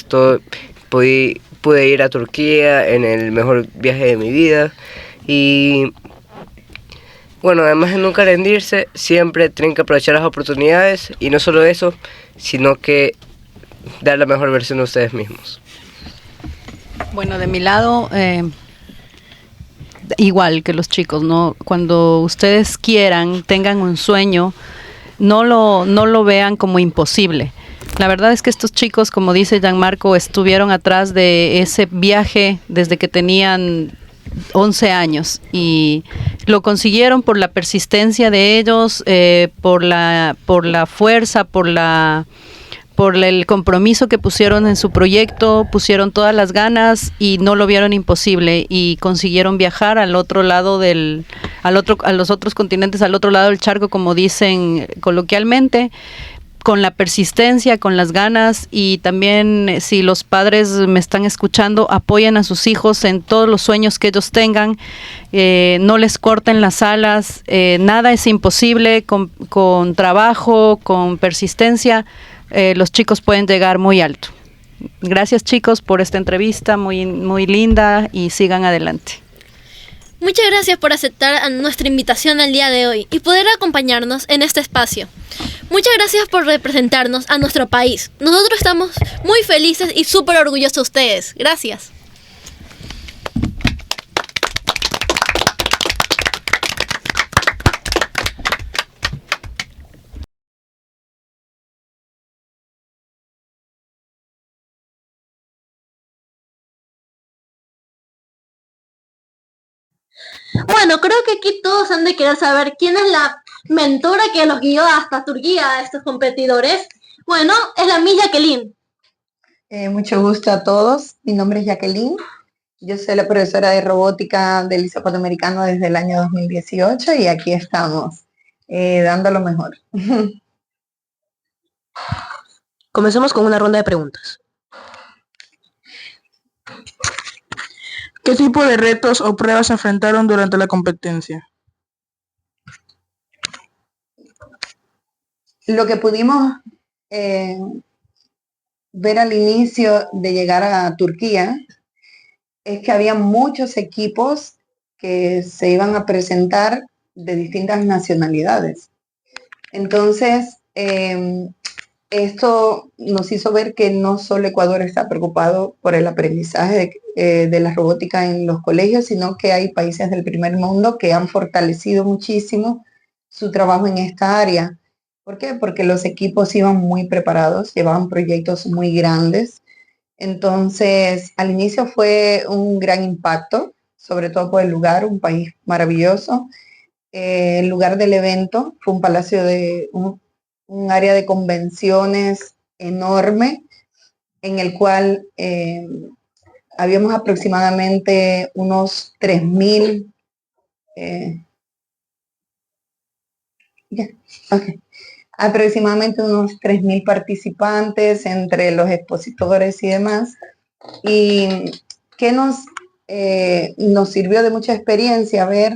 Speaker 8: pude ir a Turquía en el mejor viaje de mi vida. Y bueno, además de nunca rendirse, siempre tienen que aprovechar las oportunidades, y no solo eso, sino que dar la mejor versión de ustedes mismos.
Speaker 9: Bueno, de mi lado, igual que los chicos, ¿no? Cuando ustedes quieran, tengan un sueño, no lo vean como imposible. La verdad es que estos chicos, como dice Gianmarco, estuvieron atrás de ese viaje desde que tenían 11 años y lo consiguieron por la persistencia de ellos, por la fuerza, por el compromiso que pusieron en su proyecto, pusieron todas las ganas y no lo vieron imposible y consiguieron viajar al otro lado a los otros continentes, al otro lado del charco, como dicen coloquialmente, con la persistencia, con las ganas. Y también, si los padres me están escuchando, apoyen a sus hijos en todos los sueños que ellos tengan, no les corten las alas, nada es imposible, con trabajo, con persistencia, los chicos pueden llegar muy alto. Gracias, chicos, por esta entrevista muy, muy linda, y sigan adelante.
Speaker 1: Muchas gracias por aceptar a nuestra invitación al día de hoy y poder acompañarnos en este espacio. Muchas gracias por representarnos a nuestro país. Nosotros estamos muy felices y súper orgullosos de ustedes. Gracias. Bueno, creo que aquí todos han de querer saber quién es la mentora que los guió hasta Turquía a estos competidores. Bueno, es la mi Jacqueline.
Speaker 10: Mucho gusto a todos. Mi nombre es Jacqueline. Yo soy la profesora de robótica del Liceo Panamericano desde el año 2018 y aquí estamos, dando lo mejor.
Speaker 11: Comencemos con una ronda de preguntas.
Speaker 2: ¿Qué tipo de retos o pruebas se enfrentaron durante la competencia?
Speaker 10: Lo que pudimos ver al inicio de llegar a Turquía es que había muchos equipos que se iban a presentar de distintas nacionalidades. Entonces, esto nos hizo ver que no solo Ecuador está preocupado por el aprendizaje de la robótica en los colegios, sino que hay países del primer mundo que han fortalecido muchísimo su trabajo en esta área. ¿Por qué? Porque los equipos iban muy preparados, llevaban proyectos muy grandes. Entonces, al inicio fue un gran impacto, sobre todo por el lugar, un país maravilloso. El lugar del evento fue un palacio de un área de convenciones enorme, en el cual habíamos aproximadamente unos 3.000 aproximadamente unos 3.000 participantes entre los expositores y demás. Y que nos sirvió de mucha experiencia ver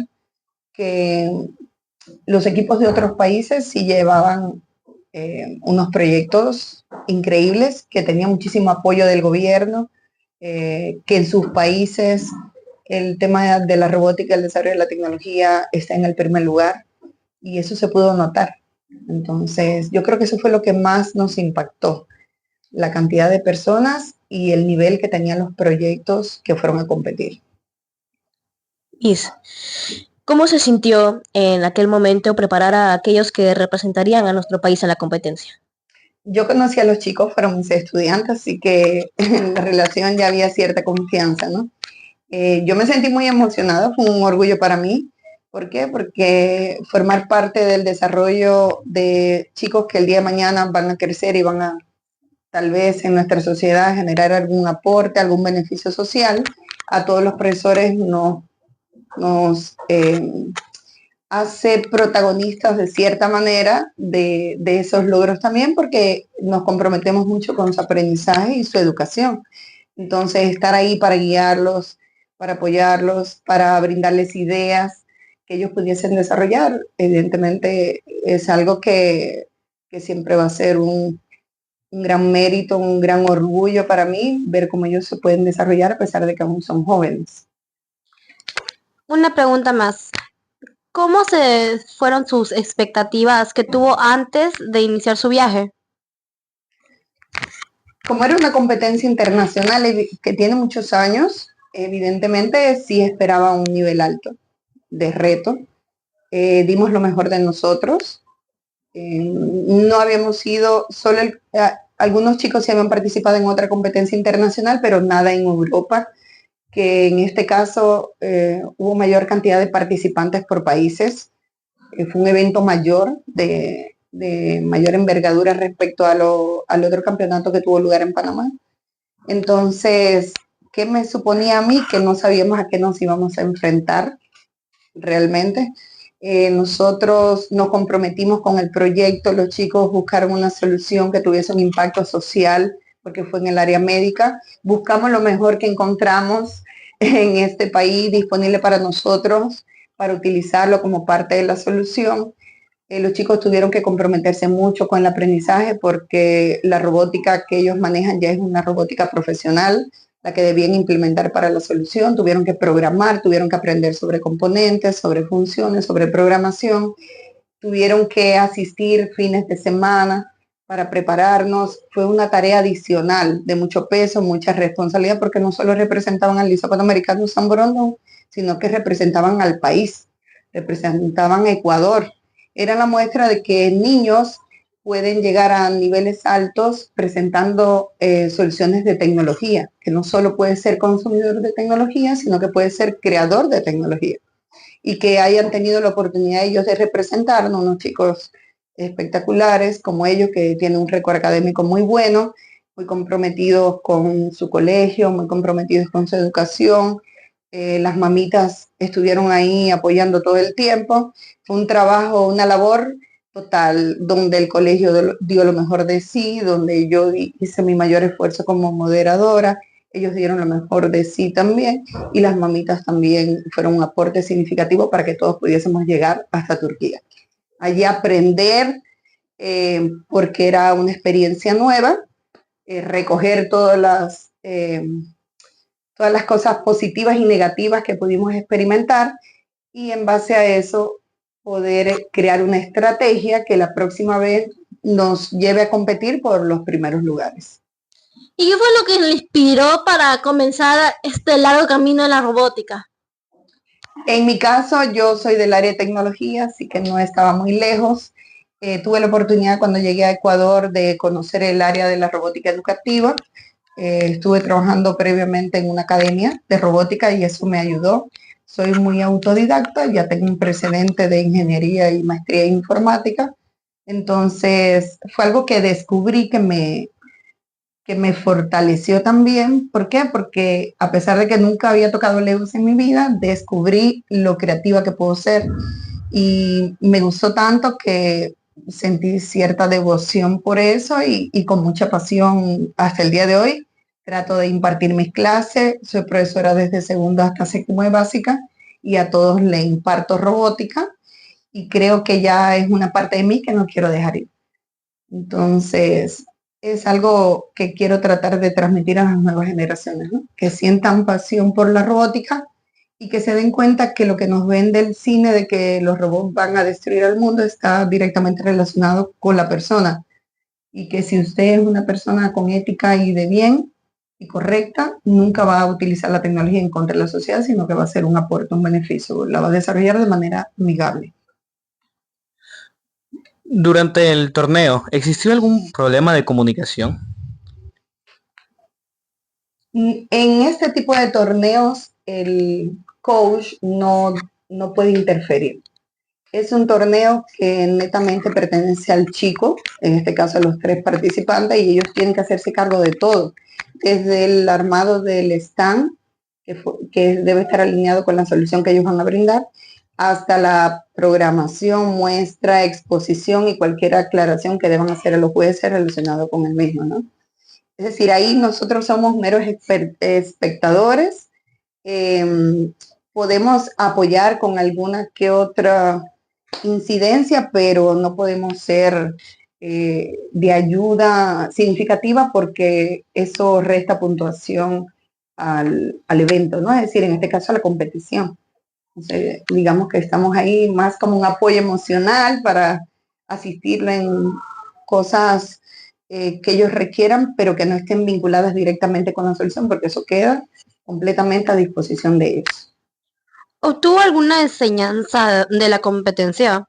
Speaker 10: que los equipos de otros países sí llevaban unos proyectos increíbles, que tenían muchísimo apoyo del gobierno, que en sus países el tema de la robótica, el desarrollo de la tecnología está en el primer lugar, y eso se pudo notar. Entonces, yo creo que eso fue lo que más nos impactó, la cantidad de personas y el nivel que tenían los proyectos que fueron a competir.
Speaker 11: ¿Cómo se sintió en aquel momento preparar a aquellos que representarían a nuestro país en la competencia?
Speaker 10: Yo conocí a los chicos, fueron mis estudiantes, así que en la relación ya había cierta confianza, ¿no? Yo me sentí muy emocionada, fue un orgullo para mí. ¿Por qué? Porque formar parte del desarrollo de chicos que el día de mañana van a crecer y van a, tal vez en nuestra sociedad, generar algún aporte, algún beneficio social, a todos los profesores nos hace protagonistas de cierta manera de esos logros también, porque nos comprometemos mucho con su aprendizaje y su educación. Entonces, estar ahí para guiarlos, para apoyarlos, para brindarles ideas que ellos pudiesen desarrollar, evidentemente es algo que siempre va a ser un gran mérito, un gran orgullo para mí, ver cómo ellos se pueden desarrollar a pesar de que aún son jóvenes.
Speaker 11: Una pregunta más. ¿Cómo se fueron sus expectativas que tuvo antes de iniciar su viaje?
Speaker 10: Como era una competencia internacional que tiene muchos años, evidentemente sí esperaba un nivel alto de reto. Dimos lo mejor de nosotros. No habíamos ido, algunos chicos sí habían participado en otra competencia internacional, pero nada en Europa, que en este caso hubo mayor cantidad de participantes por países. Fue un evento mayor, de mayor envergadura respecto al otro campeonato que tuvo lugar en Panamá. Entonces, ¿qué me suponía a mí? Que no sabíamos a qué nos íbamos a enfrentar realmente. Nosotros nos comprometimos con el proyecto, los chicos buscaron una solución que tuviese un impacto social, porque fue en el área médica. Buscamos lo mejor que encontramos en este país disponible para nosotros, para utilizarlo como parte de la solución. Los chicos tuvieron que comprometerse mucho con el aprendizaje porque la robótica que ellos manejan ya es una robótica profesional, la que debían implementar para la solución. Tuvieron que programar, tuvieron que aprender sobre componentes, sobre funciones, sobre programación. Tuvieron que asistir fines de semana para prepararnos. Fue una tarea adicional de mucho peso, mucha responsabilidad, porque no solo representaban al Liceo Panamericano San Borondón, sino que representaban al país, representaban a Ecuador. Era la muestra de que niños pueden llegar a niveles altos presentando soluciones de tecnología, que no solo puede ser consumidor de tecnología, sino que puede ser creador de tecnología. Y que hayan tenido la oportunidad ellos de representarnos, unos chicos espectaculares como ellos, que tienen un récord académico muy bueno, muy comprometidos con su colegio, muy comprometidos con su educación. Las mamitas estuvieron ahí apoyando todo el tiempo. Fue un trabajo, una labor total, donde el colegio dio lo mejor de sí, donde yo hice mi mayor esfuerzo como moderadora, ellos dieron lo mejor de sí también, y las mamitas también fueron un aporte significativo para que todos pudiésemos llegar hasta Turquía. Allí aprender, porque era una experiencia nueva, recoger todas las cosas positivas y negativas que pudimos experimentar, y en base a eso poder crear una estrategia que la próxima vez nos lleve a competir por los primeros lugares.
Speaker 1: ¿Y qué fue lo que le inspiró para comenzar este largo camino en la robótica?
Speaker 10: En mi caso, yo soy del área de tecnología, así que no estaba muy lejos. Tuve la oportunidad cuando llegué a Ecuador de conocer el área de la robótica educativa. Estuve trabajando previamente en una academia de robótica y eso me ayudó. Soy muy autodidacta, ya tengo un precedente de ingeniería y maestría en informática. Entonces, fue algo que descubrí que me fortaleció también. ¿Por qué? Porque a pesar de que nunca había tocado Legos en mi vida, descubrí lo creativa que puedo ser y me gustó tanto que sentí cierta devoción por eso y con mucha pasión hasta el día de hoy. Trato de impartir mis clases, soy profesora desde segundo hasta séptimo de básica y a todos le imparto robótica y creo que ya es una parte de mí que no quiero dejar ir. Entonces, es algo que quiero tratar de transmitir a las nuevas generaciones, ¿no? Que sientan pasión por la robótica y que se den cuenta que lo que nos vende el cine de que los robots van a destruir al mundo está directamente relacionado con la persona y que si usted es una persona con ética y de bien y correcta, nunca va a utilizar la tecnología en contra de la sociedad, sino que va a ser un aporte, un beneficio, la va a desarrollar de manera amigable.
Speaker 3: Durante el torneo, ¿existió algún problema de comunicación?
Speaker 10: En este tipo de torneos, el coach no puede interferir. Es un torneo que netamente pertenece al chico, en este caso a los 3 participantes, y ellos tienen que hacerse cargo de todo, desde el armado del stand, que debe estar alineado con la solución que ellos van a brindar, hasta la programación, muestra, exposición y cualquier aclaración que deban hacer a los jueces relacionado con el mismo, ¿no? Es decir, ahí nosotros somos meros espectadores, podemos apoyar con alguna que otra incidencia, pero no podemos ser de ayuda significativa porque eso resta puntuación al evento, ¿no? Es decir, en este caso a la competición. Entonces, digamos que estamos ahí más como un apoyo emocional para asistirle en cosas que ellos requieran, pero que no estén vinculadas directamente con la solución, porque eso queda completamente a disposición de ellos.
Speaker 11: ¿Obtuvo alguna enseñanza de la competencia?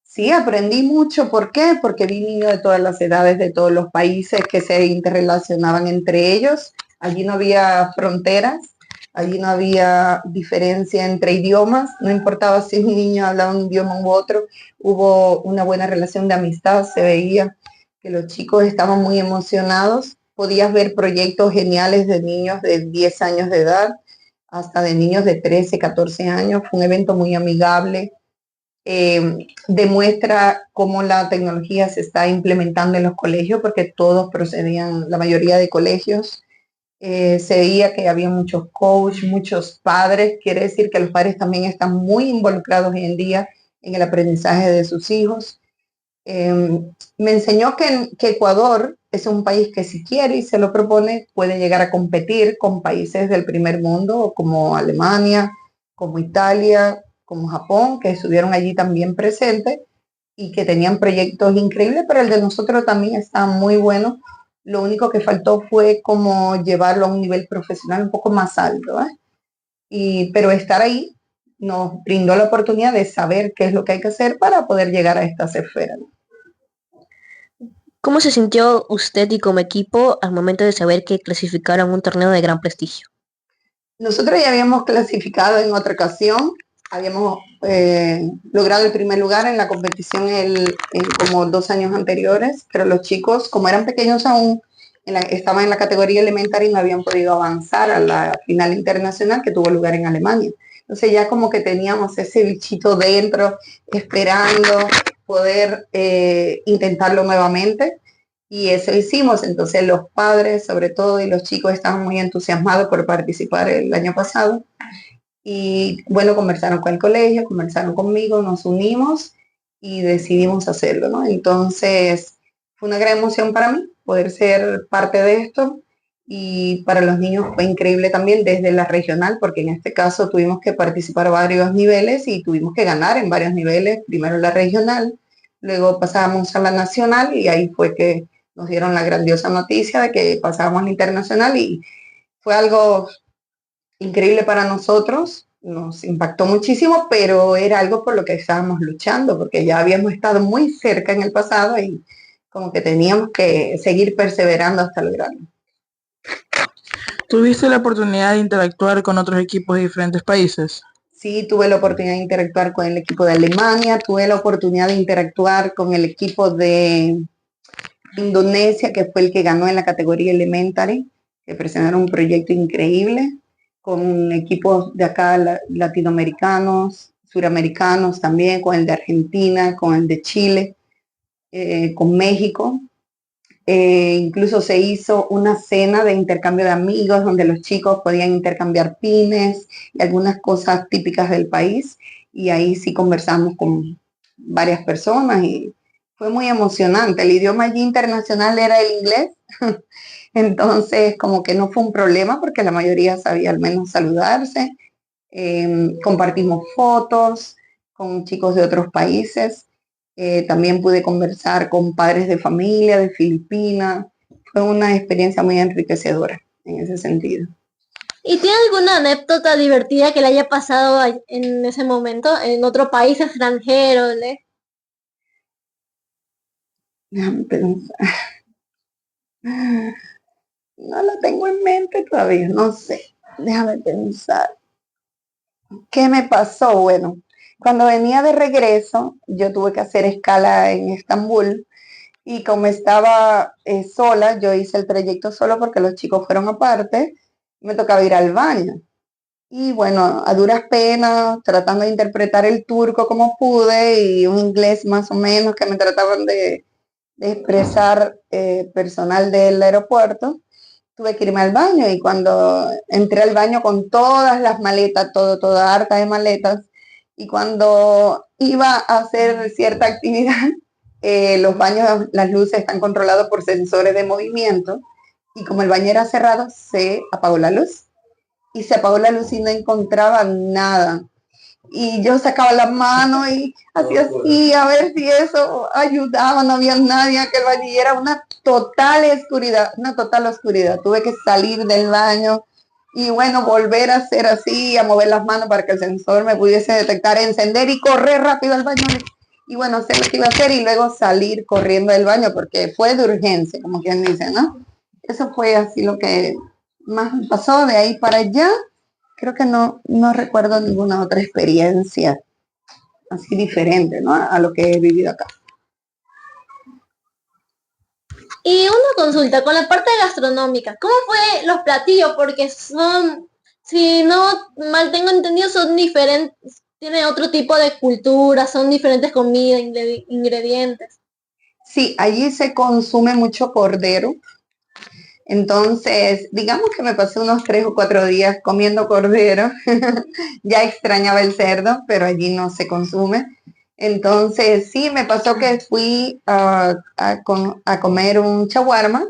Speaker 10: Sí, aprendí mucho. ¿Por qué? Porque vi niños de todas las edades, de todos los países que se interrelacionaban entre ellos. Allí no había fronteras, allí no había diferencia entre idiomas, no importaba si un niño hablaba un idioma u otro, hubo una buena relación de amistad, se veía que los chicos estaban muy emocionados. Podías ver proyectos geniales de niños de 10 años de edad hasta de niños de 13, 14 años. Fue un evento muy amigable. Demuestra cómo la tecnología se está implementando en los colegios, porque todos procedían, la mayoría de colegios. Se veía que había muchos coaches, muchos padres. Quiere decir que los padres también están muy involucrados hoy en día en el aprendizaje de sus hijos. Me enseñó que Ecuador es un país que si quiere y se lo propone, puede llegar a competir con países del primer mundo como Alemania, como Italia, como Japón, que estuvieron allí también presentes y que tenían proyectos increíbles, pero el de nosotros también está muy bueno. Lo único que faltó fue como llevarlo a un nivel profesional un poco más alto, pero estar ahí nos brindó la oportunidad de saber qué es lo que hay que hacer para poder llegar a estas esferas.
Speaker 11: ¿Cómo se sintió usted y como equipo al momento de saber que clasificaron a un torneo de gran prestigio?
Speaker 10: Nosotros ya habíamos clasificado en otra ocasión, habíamos logrado el primer lugar en la competición en como 2 años anteriores, pero los chicos, como eran pequeños aún, estaban en la categoría elemental y no habían podido avanzar a la final internacional que tuvo lugar en Alemania. Entonces ya como que teníamos ese bichito dentro, esperando poder intentarlo nuevamente. Y eso hicimos. Entonces los padres, sobre todo, y los chicos estaban muy entusiasmados por participar el año pasado. Y bueno, conversaron con el colegio, conversaron conmigo, nos unimos y decidimos hacerlo, ¿no? Entonces fue una gran emoción para mí poder ser parte de esto. Y para los niños fue increíble también desde la regional, porque en este caso tuvimos que participar a varios niveles y tuvimos que ganar en varios niveles. Primero la regional, luego pasábamos a la nacional y ahí fue que nos dieron la grandiosa noticia de que pasábamos a la internacional y fue algo increíble para nosotros, nos impactó muchísimo, pero era algo por lo que estábamos luchando, porque ya habíamos estado muy cerca en el pasado y como que teníamos que seguir perseverando hasta lograrlo.
Speaker 2: ¿Tuviste la oportunidad de interactuar con otros equipos de diferentes países?
Speaker 10: Sí, tuve la oportunidad de interactuar con el equipo de Alemania, tuve la oportunidad de interactuar con el equipo de Indonesia, que fue el que ganó en la categoría Elementary, que presentaron un proyecto increíble, con equipos de acá latinoamericanos, suramericanos también, con el de Argentina, con el de Chile, con México. Incluso se hizo una cena de intercambio de amigos donde los chicos podían intercambiar pines y algunas cosas típicas del país, y ahí sí conversamos con varias personas y fue muy emocionante. El idioma allí internacional era el inglés, entonces como que no fue un problema porque la mayoría sabía al menos saludarse. Compartimos fotos con chicos de otros países. También pude conversar con padres de familia de Filipinas. Fue una experiencia muy enriquecedora en ese sentido.
Speaker 1: ¿Y tiene alguna anécdota divertida que le haya pasado en ese momento, en otro país extranjero?
Speaker 10: Déjame pensar. No la tengo en mente todavía, no sé. Déjame pensar. ¿Qué me pasó? Bueno, cuando venía de regreso, yo tuve que hacer escala en Estambul y como estaba sola, yo hice el trayecto solo porque los chicos fueron aparte, me tocaba ir al baño. Y bueno, a duras penas, tratando de interpretar el turco como pude y un inglés más o menos que me trataban de expresar personal del aeropuerto, tuve que irme al baño y cuando entré al baño con todas las maletas, toda harta de maletas, y cuando iba a hacer cierta actividad, los baños, las luces están controlados por sensores de movimiento y como el baño era cerrado, se apagó la luz y no encontraba nada. y yo sacaba la mano y hacía así, a ver si eso ayudaba, no había nadie en aquel baño y era una total oscuridad. Tuve que salir del baño y bueno, volver a hacer así, a mover las manos para que el sensor me pudiese detectar, encender y correr rápido al baño y bueno, hacer lo que iba a hacer y luego salir corriendo del baño porque fue de urgencia, como quien dice, ¿no? Eso fue así lo que más me pasó de ahí para allá. Creo que no recuerdo ninguna otra experiencia así diferente, ¿no? A lo que he vivido acá.
Speaker 1: Y una consulta con la parte gastronómica. ¿Cómo fue los platillos? Porque son, si no mal tengo entendido, son diferentes, tienen otro tipo de cultura, son diferentes comidas, ingredientes.
Speaker 10: Sí, allí se consume mucho cordero. Entonces, digamos que me pasé unos 3 o 4 días comiendo cordero. Ya extrañaba el cerdo, pero allí no se consume. Entonces, sí, me pasó que fui a comer un shawarma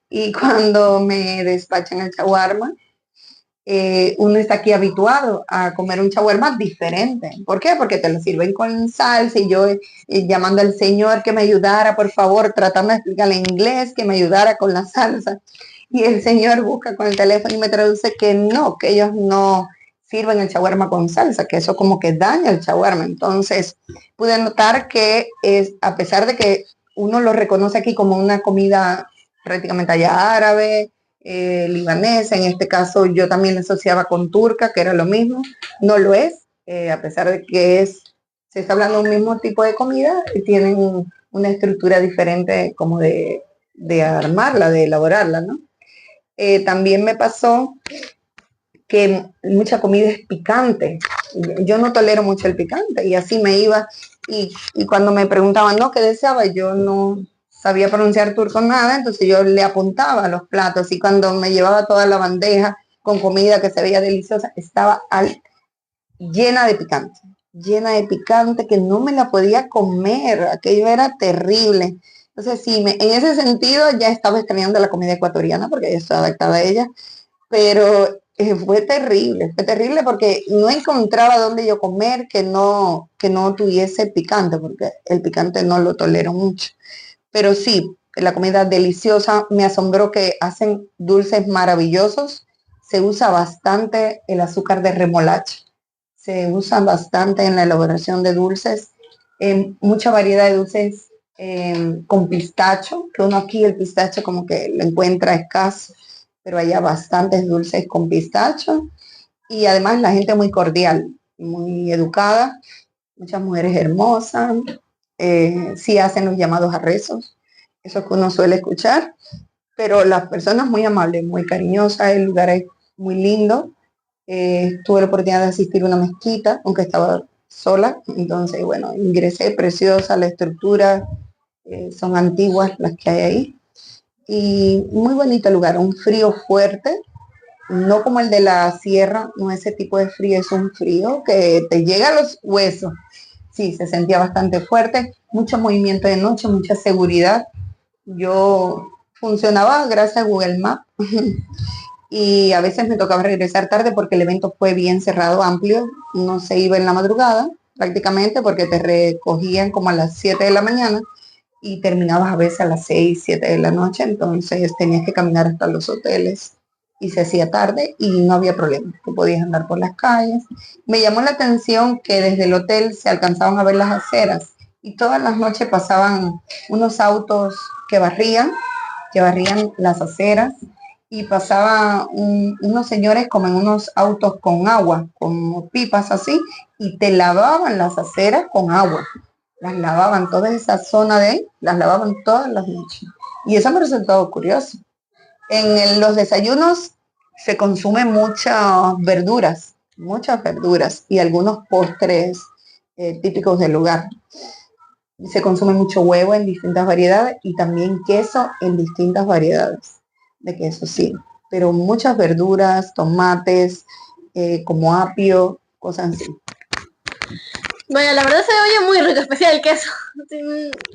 Speaker 10: y cuando me despachan el shawarma, uno está aquí habituado a comer un shawarma diferente. ¿Por qué? Porque te lo sirven con salsa y yo llamando al señor que me ayudara, por favor, tratando de explicarle en inglés que me ayudara con la salsa. Y el señor busca con el teléfono y me traduce que no, que ellos no sirven el shawarma con salsa, que eso como que daña el shawarma. Entonces pude notar que a pesar de que uno lo reconoce aquí como una comida prácticamente allá árabe, libanesa, en este caso yo también la asociaba con turca, que era lo mismo, no lo es, a pesar de que se está hablando de un mismo tipo de comida, tienen una estructura diferente como de armarla, de elaborarla, ¿no? También me pasó que mucha comida es picante, yo no tolero mucho el picante y así me iba y cuando me preguntaban, ¿no? ¿Qué deseaba? Yo no sabía pronunciar turco nada, entonces yo le apuntaba a los platos y cuando me llevaba toda la bandeja con comida que se veía deliciosa, estaba llena de picante que no me la podía comer, aquello era terrible. Entonces sí, en ese sentido ya estaba extrañando la comida ecuatoriana porque ya estoy adaptada a ella, pero fue terrible porque no encontraba dónde yo comer que no tuviese picante, porque el picante no lo tolero mucho. Pero sí, la comida deliciosa, me asombró que hacen dulces maravillosos, se usa bastante el azúcar de remolacha, se usa bastante en la elaboración de dulces, mucha variedad de dulces con pistacho, que uno aquí el pistacho como que lo encuentra escaso, pero allá bastantes dulces con pistacho y además la gente muy cordial, muy educada, muchas mujeres hermosas. Sí hacen los llamados a rezos, eso que uno suele escuchar, pero las personas muy amables, muy cariñosas, el lugar es muy lindo. Tuve la oportunidad de asistir a una mezquita, aunque estaba sola, entonces bueno, ingresé, preciosa la estructura, son antiguas las que hay ahí, y muy bonito el lugar, un frío fuerte, no como el de la sierra, no ese tipo de frío, es un frío que te llega a los huesos. Sí, se sentía bastante fuerte, mucho movimiento de noche, mucha seguridad. Yo funcionaba gracias a Google Maps y a veces me tocaba regresar tarde porque el evento fue bien cerrado, amplio, no se iba en la madrugada prácticamente porque te recogían como a las 7 de la mañana y terminabas a veces a las 6, 7 de la noche, entonces tenías que caminar hasta los hoteles y se hacía tarde y no había problema, tú podías andar por las calles. Me llamó la atención que desde el hotel se alcanzaban a ver las aceras y todas las noches pasaban unos autos que barrían las aceras y pasaban unos señores como en unos autos con agua, como pipas así, y te lavaban las aceras con agua. Las lavaban, toda esa zona de ahí, las lavaban todas las noches. Y eso me resultó curioso. En los desayunos se consumen muchas verduras y algunos postres típicos del lugar. Se consume mucho huevo en distintas variedades y también queso en distintas variedades de queso, sí. Pero muchas verduras, tomates, como apio, cosas así.
Speaker 1: Vaya, la verdad se oye muy rico, especial el queso.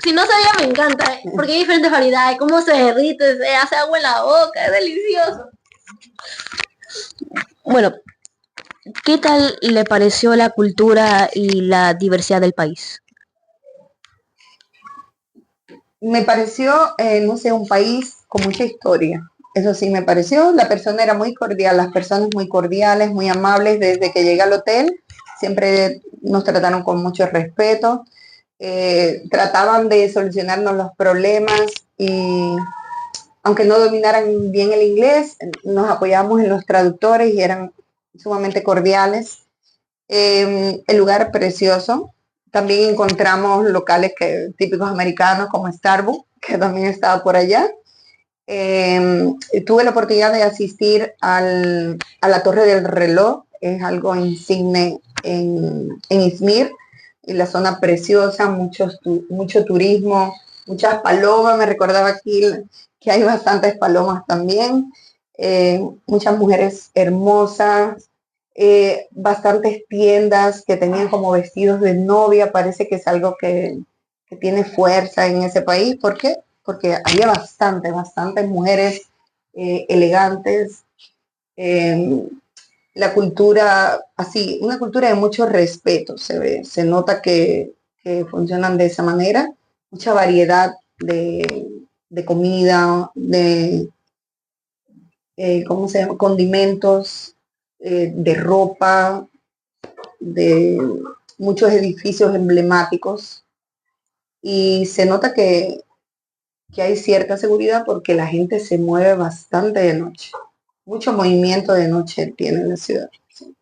Speaker 1: Si no sabía, me encanta, porque hay diferentes variedades, cómo se derrite, se hace agua en la boca, es delicioso.
Speaker 11: Bueno, ¿qué tal le pareció la cultura y la diversidad del país?
Speaker 10: Me pareció, no sé, un país con mucha historia. Eso sí me pareció. La persona era muy cordial, las personas muy cordiales, muy amables. Desde que llegué al hotel, siempre nos trataron con mucho respeto. Trataban de solucionarnos los problemas y aunque no dominaran bien el inglés, nos apoyábamos en los traductores y eran sumamente cordiales. El lugar precioso. También encontramos locales típicos americanos como Starbucks, que también estaba por allá. Tuve la oportunidad de asistir a la Torre del Reloj, es algo insigne en Izmir, y la zona preciosa, mucho turismo, muchas palomas, me recordaba aquí que hay bastantes palomas también, muchas mujeres hermosas, bastantes tiendas que tenían como vestidos de novia. Parece que es algo que tiene fuerza en ese país. ¿Por qué? Porque había bastantes mujeres elegantes. La cultura, así, una cultura de mucho respeto, se nota que funcionan de esa manera. Mucha variedad de comida, ¿cómo se llama? Condimentos, de ropa, de muchos edificios emblemáticos, y se nota que hay cierta seguridad porque la gente se mueve bastante de noche. Mucho movimiento de noche tiene la ciudad. Sí.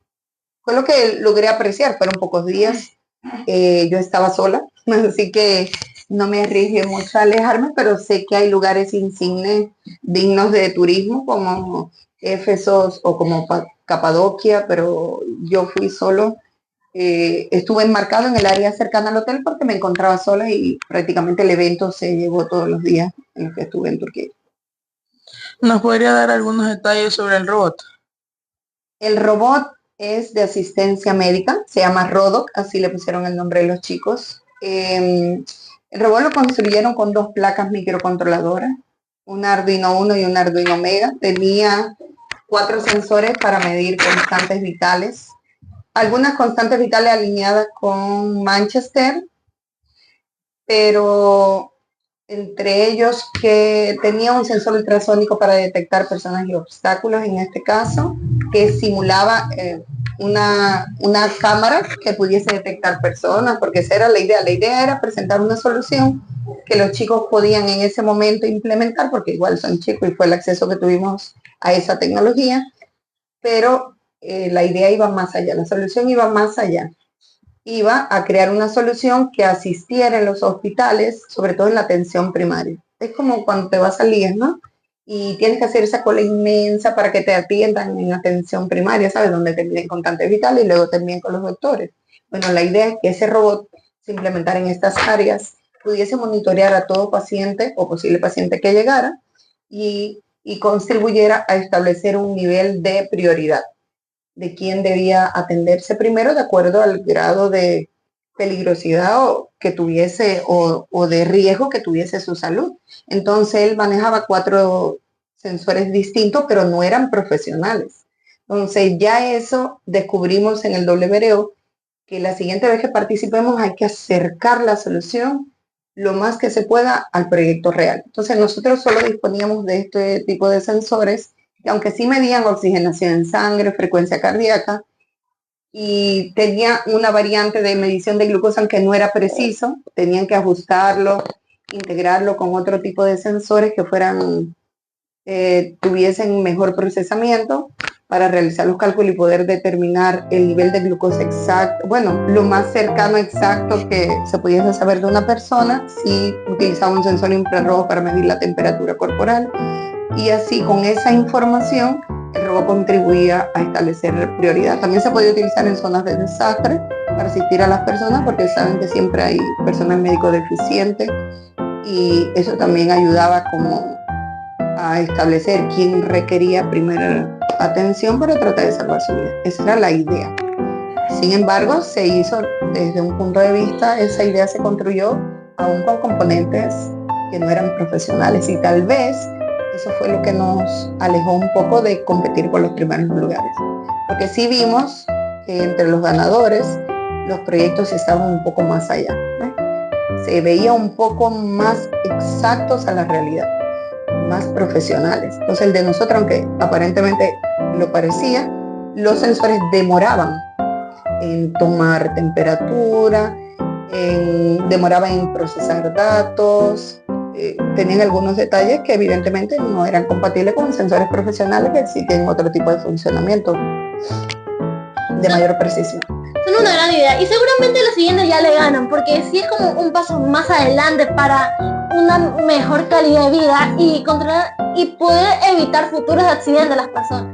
Speaker 10: Fue lo que logré apreciar, fueron pocos días. Yo estaba sola, así que no me arriesgué mucho a alejarme, pero sé que hay lugares insignes dignos de turismo como Éfeso o como Capadocia, pero yo fui solo. Estuve enmarcado en el área cercana al hotel porque me encontraba sola y prácticamente el evento se llevó todos los días en los que estuve en Turquía.
Speaker 2: ¿Nos podría dar algunos detalles sobre el robot?
Speaker 10: El robot es de asistencia médica, se llama Rodoc, así le pusieron el nombre de los chicos. El robot lo construyeron con 2 placas microcontroladoras, un Arduino Uno y un Arduino Mega. Tenía 4 sensores para medir constantes vitales. Algunas constantes vitales alineadas con Manchester, pero entre ellos que tenía un sensor ultrasónico para detectar personas y obstáculos, en este caso, que simulaba una cámara que pudiese detectar personas, porque esa era la idea. La idea era presentar una solución que los chicos podían en ese momento implementar, porque igual son chicos y fue el acceso que tuvimos a esa tecnología, pero la idea iba más allá, la solución iba más allá. Iba a crear una solución que asistiera en los hospitales, sobre todo en la atención primaria. Es como cuando te vas al IES, ¿no? Y tienes que hacer esa cola inmensa para que te atiendan en atención primaria, ¿sabes? Donde te miden constantes vitales y luego te miden con los doctores. Bueno, la idea es que ese robot se implementara en estas áreas, pudiese monitorear a todo paciente o posible paciente que llegara y contribuyera a establecer un nivel de prioridad de quién debía atenderse primero de acuerdo al grado de peligrosidad que tuviese o de riesgo que tuviese su salud. Entonces él manejaba 4 sensores distintos, pero no eran profesionales. Entonces ya eso descubrimos en el WRO, que la siguiente vez que participemos hay que acercar la solución lo más que se pueda al proyecto real. Entonces nosotros solo disponíamos de este tipo de sensores, que aunque sí medían oxigenación en sangre, frecuencia cardíaca, y tenía una variante de medición de glucosa, aunque no era preciso, tenían que ajustarlo, integrarlo con otro tipo de sensores que tuviesen mejor procesamiento para realizar los cálculos y poder determinar el nivel de glucosa exacto, bueno, lo más cercano exacto que se pudiese saber de una persona si utilizaba un sensor infrarrojo para medir la temperatura corporal. Y así, con esa información, el robot contribuía a establecer prioridad. También se podía utilizar en zonas de desastre para asistir a las personas, porque saben que siempre hay personal médico deficiente, y eso también ayudaba como a establecer quién requería primera atención para tratar de salvar su vida. Esa era la idea. Sin embargo, se hizo desde un punto de vista, esa idea se construyó aún con componentes que no eran profesionales, y tal vez eso fue lo que nos alejó un poco de competir por los primeros lugares. Porque sí vimos que entre los ganadores los proyectos estaban un poco más allá, ¿ves? Se veía un poco más exactos a la realidad, más profesionales. Entonces el de nosotros, aunque aparentemente lo parecía, los sensores demoraban en tomar temperatura, demoraban en procesar datos, tenían algunos detalles que evidentemente no eran compatibles con sensores profesionales que sí tienen otro tipo de funcionamiento de mayor precisión.
Speaker 1: Son una gran idea y seguramente los siguientes ya le ganan, porque sí es como un paso más adelante para una mejor calidad de vida y controlar y poder evitar futuros accidentes de las personas.